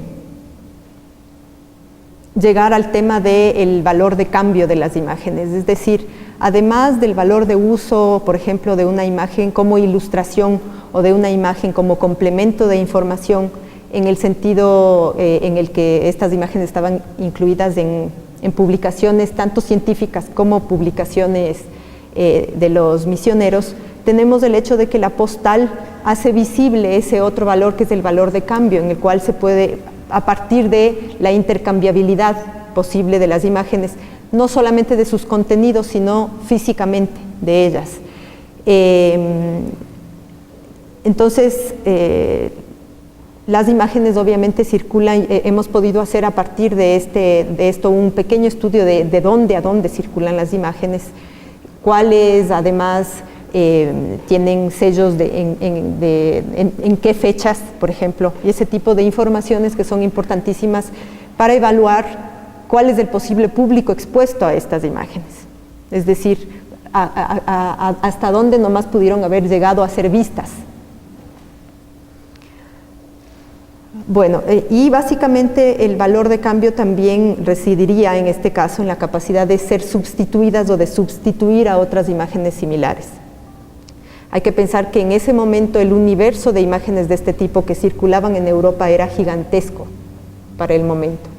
llegar al tema del valor de cambio de las imágenes, es decir, además del valor de uso, por ejemplo, de una imagen como ilustración o de una imagen como complemento de información, en el sentido en el que estas imágenes estaban incluidas en publicaciones tanto científicas como publicaciones de los misioneros, tenemos el hecho de que la postal hace visible ese otro valor que es el valor de cambio, en el cual se puede, a partir de la intercambiabilidad posible de las imágenes, no solamente de sus contenidos, sino físicamente de ellas. Entonces, las imágenes obviamente circulan, hemos podido hacer a partir de esto un pequeño estudio de dónde a dónde circulan las imágenes, cuáles además tienen sellos en qué fechas, por ejemplo, y ese tipo de informaciones que son importantísimas para evaluar cuál es el posible público expuesto a estas imágenes, es decir, hasta dónde nomás pudieron haber llegado a ser vistas. Bueno, y básicamente el valor de cambio también residiría en este caso en la capacidad de ser sustituidas o de sustituir a otras imágenes similares. Hay que pensar que en ese momento el universo de imágenes de este tipo que circulaban en Europa era gigantesco para el momento.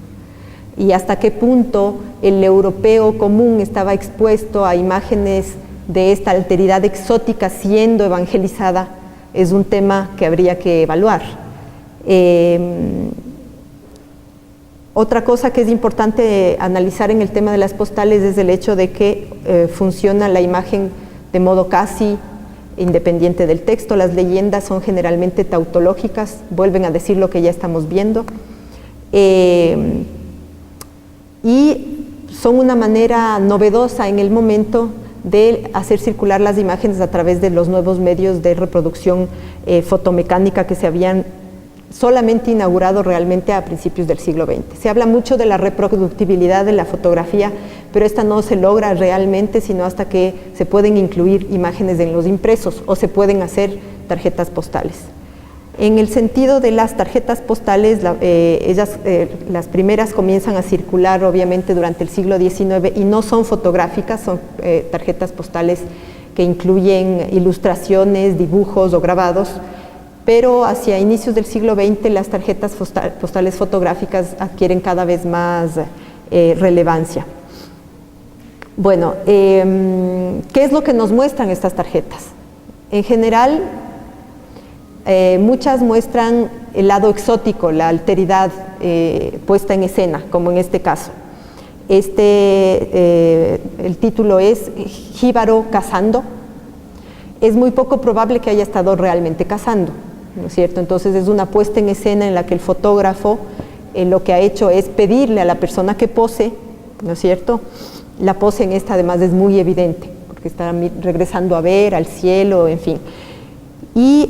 Y hasta qué punto el europeo común estaba expuesto a imágenes de esta alteridad exótica siendo evangelizada es un tema que habría que evaluar. Otra cosa que es importante analizar en el tema de las postales es el hecho de que funciona la imagen de modo casi independiente del texto. Las leyendas son generalmente tautológicas, vuelven a decir lo que ya estamos viendo, y son una manera novedosa en el momento de hacer circular las imágenes a través de los nuevos medios de reproducción fotomecánica que se habían solamente inaugurado realmente a principios del siglo XX. Se habla mucho de la reproductibilidad de la fotografía, pero esta no se logra realmente sino hasta que se pueden incluir imágenes en los impresos o se pueden hacer tarjetas postales. En el sentido de las tarjetas postales, las primeras comienzan a circular obviamente durante el siglo XIX y no son fotográficas, son tarjetas postales que incluyen ilustraciones, dibujos o grabados, pero hacia inicios del siglo XX las tarjetas postales fotográficas adquieren cada vez más relevancia. Bueno, ¿qué es lo que nos muestran estas tarjetas? En general, muchas muestran el lado exótico, la alteridad puesta en escena, como en este caso. El título es Jíbaro cazando. Es muy poco probable que haya estado realmente cazando, ¿no es cierto? Entonces es una puesta en escena en la que el fotógrafo lo que ha hecho es pedirle a la persona que pose, ¿no es cierto? La pose en esta además es muy evidente, porque está regresando a ver al cielo, en fin. Y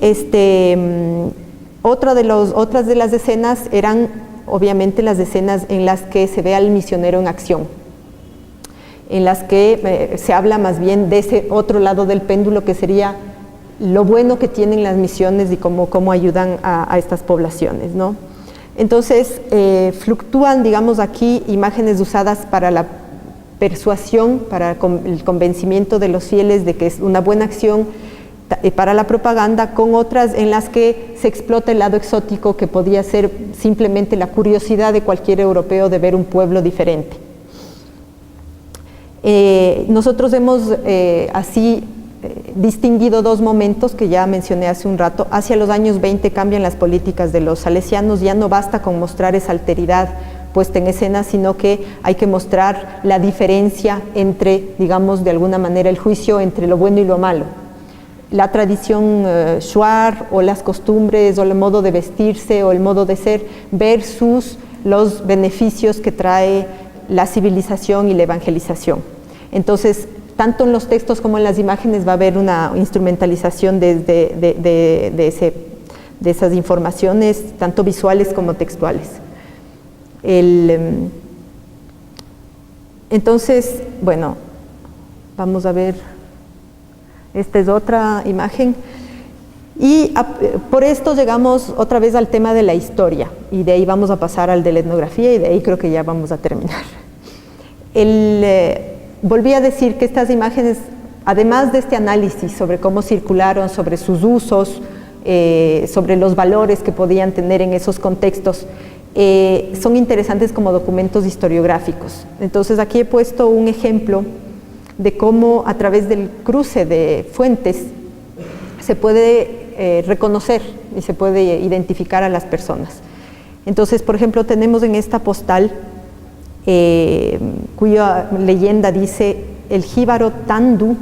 otras de las escenas eran obviamente las escenas en las que se ve al misionero en acción, en las que se habla más bien de ese otro lado del péndulo que sería lo bueno que tienen las misiones y cómo ayudan a estas poblaciones, ¿no? Entonces fluctúan, digamos aquí, imágenes usadas para la persuasión, para el convencimiento de los fieles de que es una buena acción, para la propaganda, con otras en las que se explota el lado exótico que podía ser simplemente la curiosidad de cualquier europeo de ver un pueblo diferente. Nosotros hemos así distinguido dos momentos que ya mencioné hace un rato. Hacia los años 20 cambian las políticas de los salesianos, ya no basta con mostrar esa alteridad puesta en escena, sino que hay que mostrar la diferencia entre, digamos, de alguna manera el juicio entre lo bueno y lo malo. La tradición shuar o las costumbres o el modo de vestirse o el modo de ser versus los beneficios que trae la civilización y la evangelización. Entonces, tanto en los textos como en las imágenes va a haber una instrumentalización de esas informaciones, tanto visuales como textuales. Entonces, bueno, vamos a ver. Esta es otra imagen y por esto llegamos otra vez al tema de la historia y de ahí vamos a pasar al de la etnografía y de ahí creo que ya vamos a terminar. Volví a decir que estas imágenes, además de este análisis sobre cómo circularon, sobre sus usos, sobre los valores que podían tener en esos contextos, son interesantes como documentos historiográficos. Entonces aquí he puesto un ejemplo de cómo a través del cruce de fuentes se puede reconocer y se puede identificar a las personas. Entonces, por ejemplo, tenemos en esta postal cuya leyenda dice el jíbaro Tandu,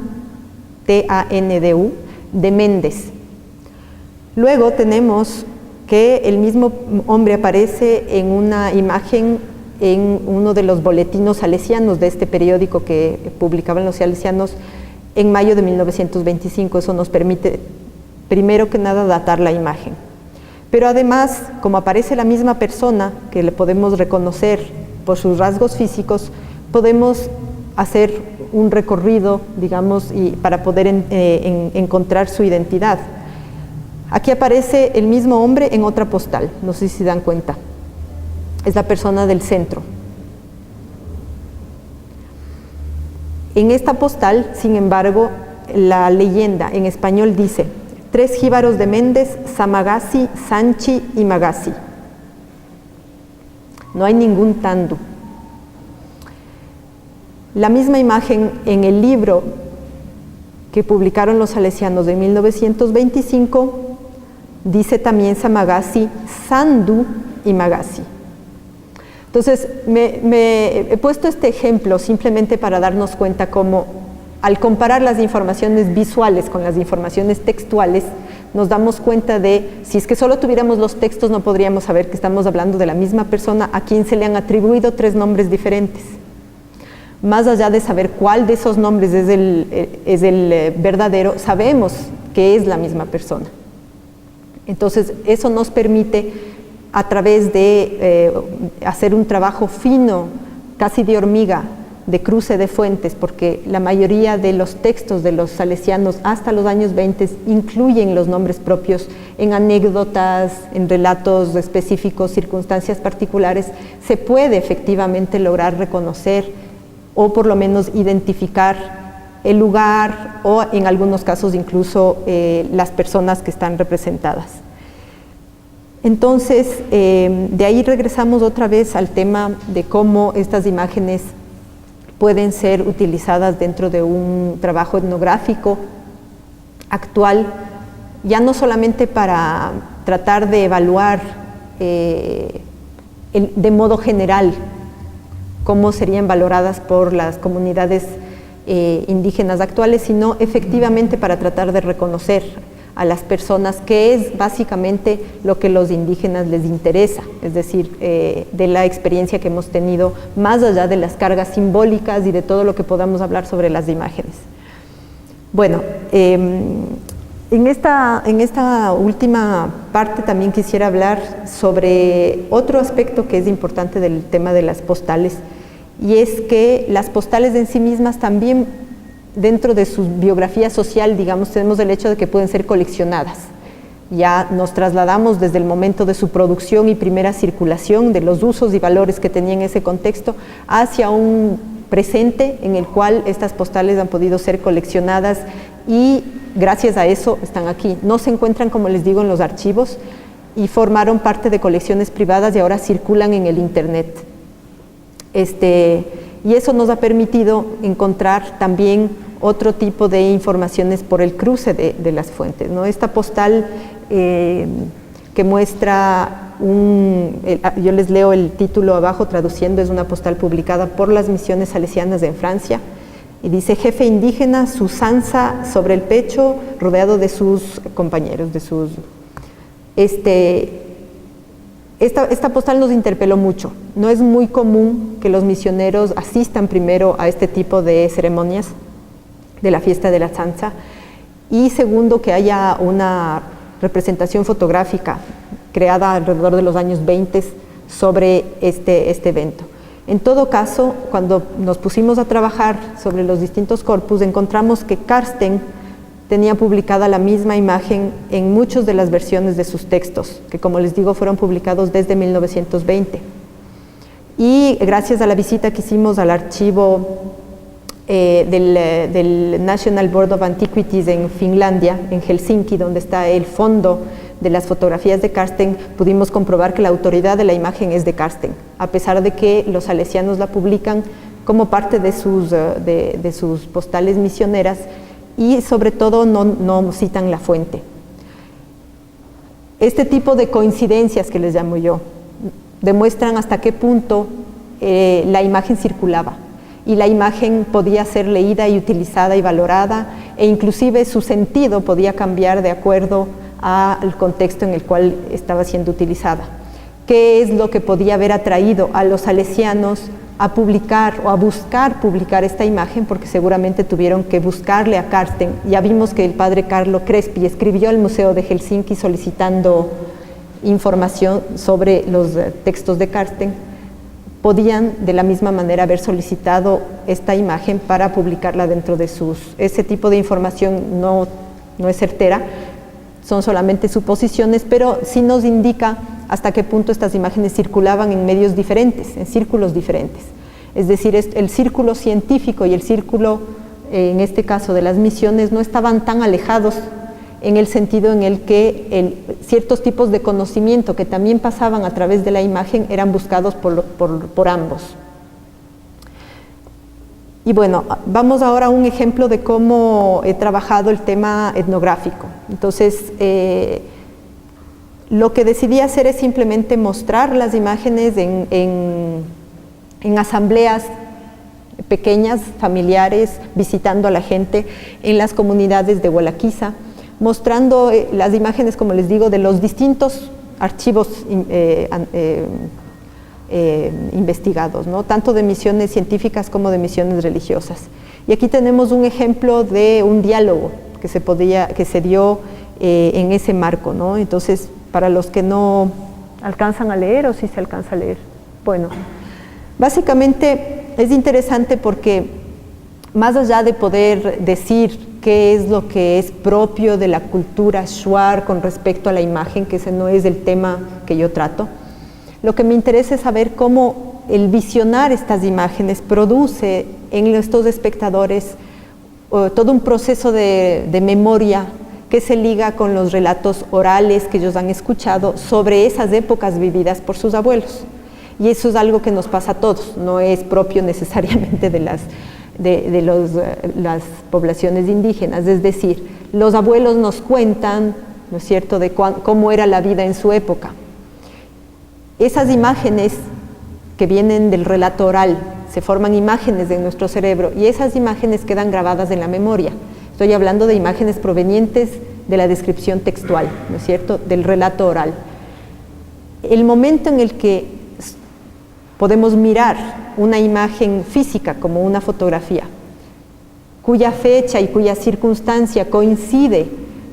T-A-N-D-U, de Méndez. Luego tenemos que el mismo hombre aparece en una imagen en uno de los boletinos salesianos de este periódico que publicaban los salesianos en mayo de 1925. Eso nos permite, primero que nada, datar la imagen. Pero además, como aparece la misma persona, que le podemos reconocer por sus rasgos físicos, podemos hacer un recorrido, digamos, para poder encontrar su identidad. Aquí aparece el mismo hombre en otra postal, no sé si se dan cuenta. Es la persona del centro. En esta postal, sin embargo, la leyenda en español dice: 3 jíbaros de Méndez, Samagasi, Sanchi y Magasi. No hay ningún tandu. La misma imagen en el libro que publicaron los salesianos de 1925 dice también Samagasi, Sandu y Magasi. Entonces, me he puesto este ejemplo simplemente para darnos cuenta cómo, al comparar las informaciones visuales con las informaciones textuales, nos damos cuenta de, si es que solo tuviéramos los textos, no podríamos saber que estamos hablando de la misma persona a quien se le han atribuido 3 nombres diferentes. Más allá de saber cuál de esos nombres es el verdadero, sabemos que es la misma persona. Entonces, eso nos permite, a través de hacer un trabajo fino, casi de hormiga, de cruce de fuentes, porque la mayoría de los textos de los salesianos hasta los años 20 incluyen los nombres propios en anécdotas, en relatos específicos, circunstancias particulares, se puede efectivamente lograr reconocer o por lo menos identificar el lugar o en algunos casos incluso las personas que están representadas. Entonces, de ahí regresamos otra vez al tema de cómo estas imágenes pueden ser utilizadas dentro de un trabajo etnográfico actual, ya no solamente para tratar de evaluar de modo general cómo serían valoradas por las comunidades indígenas actuales, sino efectivamente para tratar de reconocer a las personas, que es básicamente lo que los indígenas les interesa, es decir, de la experiencia que hemos tenido, más allá de las cargas simbólicas y de todo lo que podamos hablar sobre las imágenes. Bueno, en esta última parte también quisiera hablar sobre otro aspecto que es importante del tema de las postales, y es que las postales en sí mismas también, dentro de su biografía social, digamos, tenemos el hecho de que pueden ser coleccionadas. Ya nos trasladamos desde el momento de su producción y primera circulación, de los usos y valores que tenía en ese contexto, hacia un presente en el cual estas postales han podido ser coleccionadas y gracias a eso están aquí. No se encuentran, como les digo, en los archivos y formaron parte de colecciones privadas y ahora circulan en el internet. Y eso nos ha permitido encontrar también otro tipo de informaciones por el cruce de las fuentes, ¿no? Esta postal que muestra yo les leo el título abajo traduciendo, es una postal publicada por las misiones salesianas en Francia, y dice: jefe indígena, su zanza sobre el pecho, rodeado de sus compañeros, de sus... Esta postal nos interpeló mucho. No es muy común que los misioneros asistan primero a este tipo de ceremonias de la fiesta de la zanza, y segundo, que haya una representación fotográfica creada alrededor de los años 20 sobre este evento. En todo caso, cuando nos pusimos a trabajar sobre los distintos corpus, encontramos que Karsten tenía publicada la misma imagen en muchas de las versiones de sus textos, que, como les digo, fueron publicados desde 1920. Y gracias a la visita que hicimos al archivo del National Board of Antiquities en Finlandia, en Helsinki, donde está el fondo de las fotografías de Karsten, pudimos comprobar que la autoridad de la imagen es de Karsten, a pesar de que los salesianos la publican como parte de sus postales misioneras, y sobre todo no citan la fuente. Este tipo de coincidencias, que les llamo yo, demuestran hasta qué punto la imagen circulaba, y la imagen podía ser leída y utilizada y valorada, e inclusive su sentido podía cambiar de acuerdo al contexto en el cual estaba siendo utilizada. ¿Qué es lo que podía haber atraído a los salesianos a publicar o a buscar publicar esta imagen? Porque seguramente tuvieron que buscarle a Karsten. Ya vimos que el padre Carlo Crespi escribió al Museo de Helsinki solicitando información sobre los textos de Karsten. Podían de la misma manera haber solicitado esta imagen para publicarla dentro de ese tipo de información no es certera, son solamente suposiciones, pero sí nos indica hasta qué punto estas imágenes circulaban en medios diferentes, en círculos diferentes. Es decir, el círculo científico y el círculo, en este caso de las misiones, no estaban tan alejados en el sentido en el que ciertos tipos de conocimiento que también pasaban a través de la imagen eran buscados por ambos. Y bueno, vamos ahora a un ejemplo de cómo he trabajado el tema etnográfico. Entonces, lo que decidí hacer es simplemente mostrar las imágenes en asambleas pequeñas, familiares, visitando a la gente en las comunidades de Hualaquiza, mostrando las imágenes, como les digo, de los distintos archivos investigados, ¿no? Tanto de misiones científicas como de misiones religiosas. Y aquí tenemos un ejemplo de un diálogo que se dio en ese marco, ¿no? Entonces, para los que no alcanzan a leer, o si se alcanza a leer, bueno, básicamente es interesante porque más allá de poder decir qué es lo que es propio de la cultura shuar con respecto a la imagen, que ese no es el tema que yo trato, lo que me interesa es saber cómo el visionar estas imágenes produce en estos espectadores todo un proceso de memoria que se liga con los relatos orales que ellos han escuchado sobre esas épocas vividas por sus abuelos. Y eso es algo que nos pasa a todos, no es propio necesariamente de las poblaciones indígenas. Es decir, los abuelos nos cuentan, ¿no es cierto?, de cómo era la vida en su época. Esas imágenes que vienen del relato oral, se forman imágenes de nuestro cerebro y esas imágenes quedan grabadas en la memoria. Estoy hablando de imágenes provenientes de la descripción textual, ¿no es cierto?, del relato oral. El momento en el que podemos mirar una imagen física como una fotografía, cuya fecha y cuya circunstancia coincide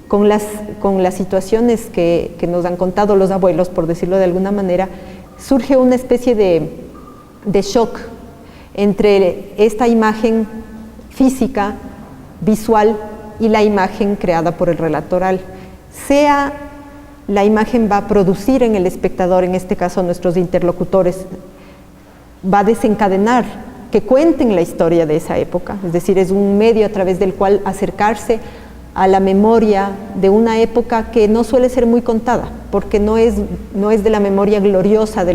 con las situaciones que nos han contado los abuelos, por decirlo de alguna manera, surge una especie de shock entre esta imagen física, visual, y la imagen creada por el relato oral. Sea la imagen va a producir en el espectador, en este caso nuestros interlocutores, va a desencadenar que cuenten la historia de esa época, es decir, es un medio a través del cual acercarse a la memoria de una época que no suele ser muy contada, porque no es de la memoria gloriosa de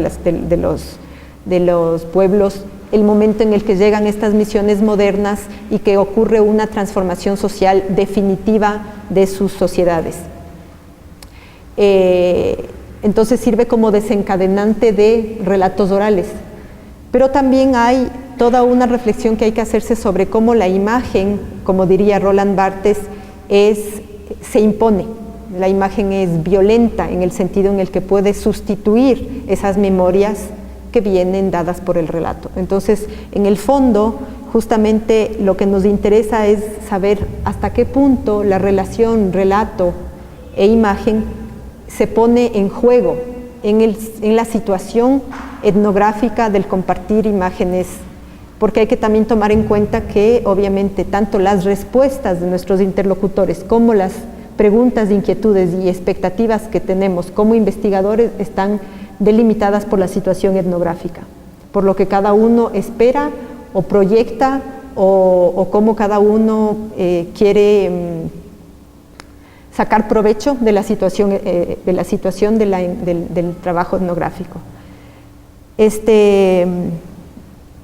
los pueblos el momento en el que llegan estas misiones modernas y que ocurre una transformación social definitiva de sus sociedades. Entonces sirve como desencadenante de relatos orales. Pero también hay toda una reflexión que hay que hacerse sobre cómo la imagen, como diría Roland Barthes, se impone. La imagen es violenta en el sentido en el que puede sustituir esas memorias que vienen dadas por el relato. Entonces, en el fondo, justamente lo que nos interesa es saber hasta qué punto la relación relato e imagen se pone en juego en la situación etnográfica del compartir imágenes, porque hay que también tomar en cuenta que obviamente tanto las respuestas de nuestros interlocutores como las preguntas, inquietudes y expectativas que tenemos como investigadores están delimitadas por la situación etnográfica, por lo que cada uno espera o proyecta o cómo cada uno quiere sacar provecho de la situación del trabajo etnográfico.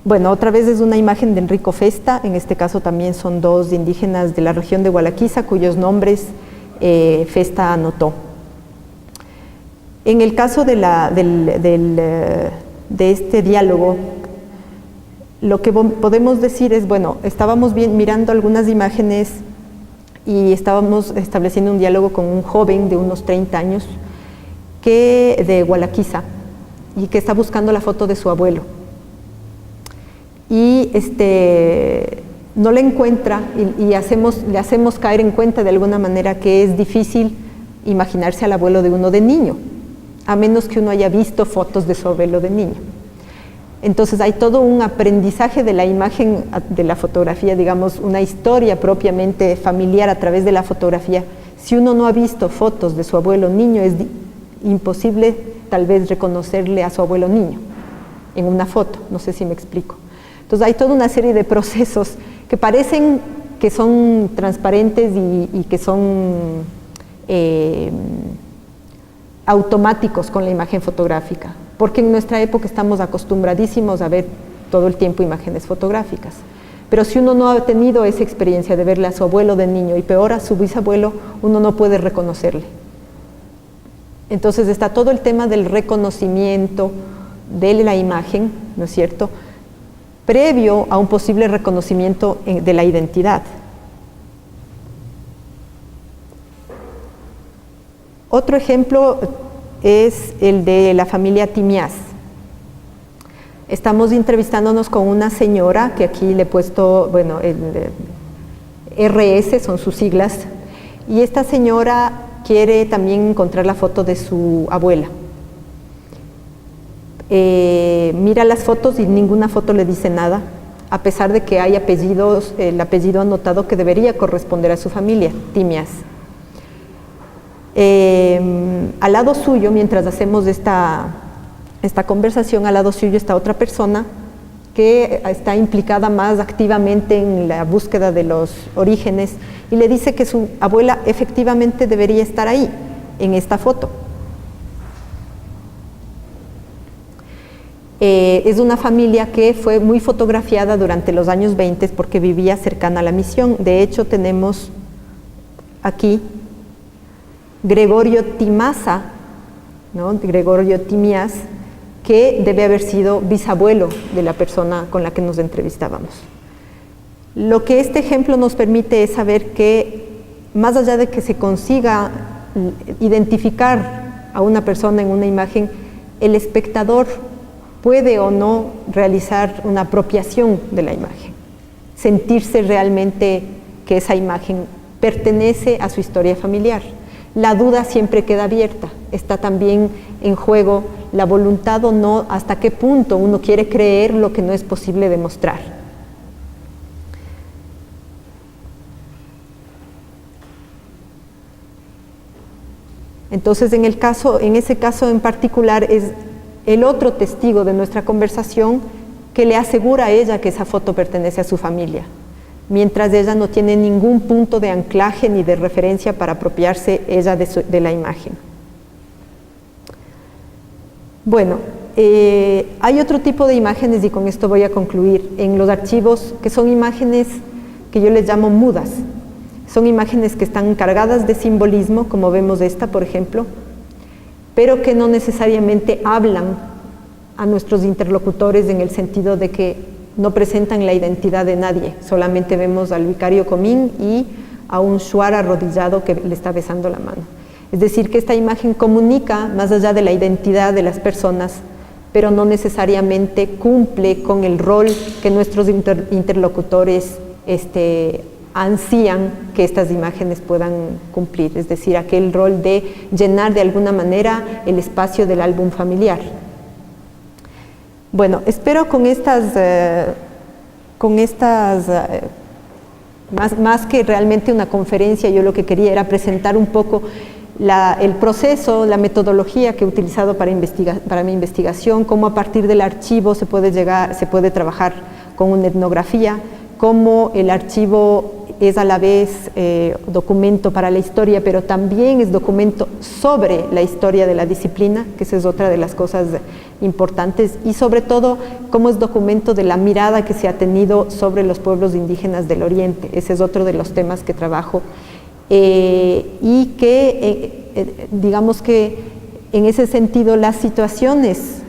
Bueno, otra vez es una imagen de Enrico Festa, en este caso también son dos indígenas de la región de Hualaquiza, cuyos nombres Festa anotó. En el caso de este diálogo, lo que podemos decir es, bueno, estábamos mirando algunas imágenes y estábamos estableciendo un diálogo con un joven de unos 30 años de Hualaquiza y que está buscando la foto de su abuelo. Y no la encuentra y le hacemos caer en cuenta de alguna manera que es difícil imaginarse al abuelo de uno de niño, a menos que uno haya visto fotos de su abuelo de niño. Entonces hay todo un aprendizaje de la imagen, de la fotografía, digamos, una historia propiamente familiar a través de la fotografía Si uno no ha visto fotos de su abuelo niño, es imposible tal vez reconocerle a su abuelo niño en una foto, no sé si me explico. Entonces hay toda una serie de procesos que parecen que son transparentes y que son automáticos con la imagen fotográfica, porque en nuestra época estamos acostumbradísimos a ver todo el tiempo imágenes fotográficas. Pero si uno no ha tenido esa experiencia de verle a su abuelo de niño y peor a su bisabuelo, uno no puede reconocerle. Entonces está todo el tema del reconocimiento de la imagen, ¿no es cierto?, previo a un posible reconocimiento de la identidad. Otro ejemplo es el de la familia Timiás. Estamos entrevistándonos con una señora, que aquí le he puesto, bueno, el RS son sus siglas, y esta señora quiere también encontrar la foto de su abuela. Mira las fotos y ninguna foto le dice nada, a pesar de que hay apellidos, el apellido anotado que debería corresponder a su familia, Timiás. Al lado suyo, mientras hacemos esta conversación, al lado suyo está otra persona que está implicada más activamente en la búsqueda de los orígenes y le dice que su abuela efectivamente debería estar ahí, en esta foto. Es una familia que fue muy fotografiada durante los años 20 porque vivía cercana a la misión. De hecho, tenemos aquí Gregorio Timasa, ¿no? Gregorio Timiás, que debe haber sido bisabuelo de la persona con la que nos entrevistábamos. Lo que este ejemplo nos permite es saber que, más allá de que se consiga identificar a una persona en una imagen, el espectador puede o no realizar una apropiación de la imagen, sentirse realmente que esa imagen pertenece a su historia familiar. La duda siempre queda abierta, está también en juego la voluntad o no, hasta qué punto uno quiere creer lo que no es posible demostrar. Entonces, en ese caso en particular, es el otro testigo de nuestra conversación que le asegura a ella que esa foto pertenece a su familia, mientras ella no tiene ningún punto de anclaje ni de referencia para apropiarse ella de la imagen. Bueno, hay otro tipo de imágenes, y con esto voy a concluir, en los archivos, que son imágenes que yo les llamo mudas. Son imágenes que están cargadas de simbolismo, como vemos esta, por ejemplo, pero que no necesariamente hablan a nuestros interlocutores en el sentido de que no presentan la identidad de nadie, solamente vemos al vicario Comín y a un shuar arrodillado que le está besando la mano. Es decir, que esta imagen comunica más allá de la identidad de las personas, pero no necesariamente cumple con el rol que nuestros interlocutores ansían que estas imágenes puedan cumplir, es decir, aquel rol de llenar de alguna manera el espacio del álbum familiar. Bueno, espero con estas más que realmente una conferencia, yo lo que quería era presentar un poco el proceso, la metodología que he utilizado para mi investigación, cómo a partir del archivo se puede trabajar con una etnografía, cómo el archivo es a la vez documento para la historia, pero también es documento sobre la historia de la disciplina, que esa es otra de las cosas importantes, y sobre todo cómo es documento de la mirada que se ha tenido sobre los pueblos indígenas del Oriente. Ese es otro de los temas que trabajo, y que digamos que en ese sentido las situaciones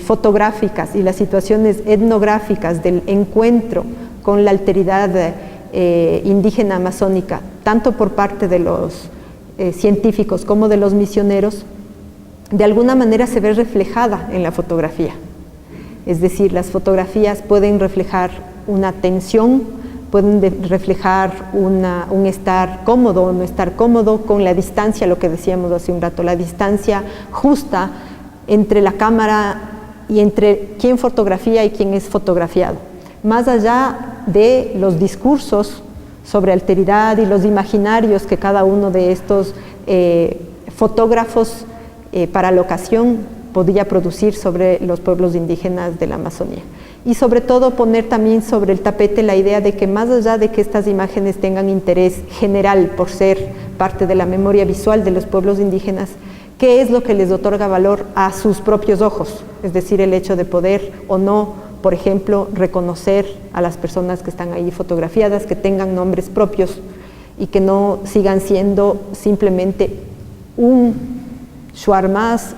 fotográficas y las situaciones etnográficas del encuentro con la alteridad indígena amazónica, tanto por parte de los científicos como de los misioneros, de alguna manera se ve reflejada en la fotografía. Es decir, las fotografías pueden reflejar una tensión, pueden reflejar un estar cómodo o no estar cómodo con la distancia, lo que decíamos hace un rato, la distancia justa entre la cámara y entre quién fotografía y quién es fotografiado. Más allá de los discursos sobre alteridad y los imaginarios que cada uno de estos fotógrafos para la ocasión podía producir sobre los pueblos indígenas de la Amazonía. Y sobre todo poner también sobre el tapete la idea de que más allá de que estas imágenes tengan interés general por ser parte de la memoria visual de los pueblos indígenas, ¿qué es lo que les otorga valor a sus propios ojos? Es decir, el hecho de poder o no, por ejemplo, reconocer a las personas que están ahí fotografiadas, que tengan nombres propios y que no sigan siendo simplemente un shuar más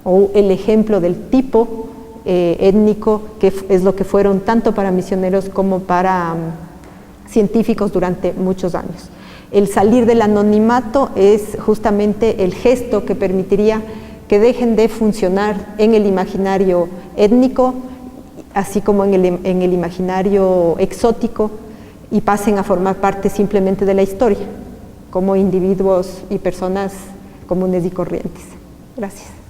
o el ejemplo del tipo étnico que es lo que fueron tanto para misioneros como para científicos durante muchos años. El salir del anonimato es justamente el gesto que permitiría que dejen de funcionar en el imaginario étnico, así como en el imaginario exótico, y pasen a formar parte simplemente de la historia, como individuos y personas comunes y corrientes. Gracias.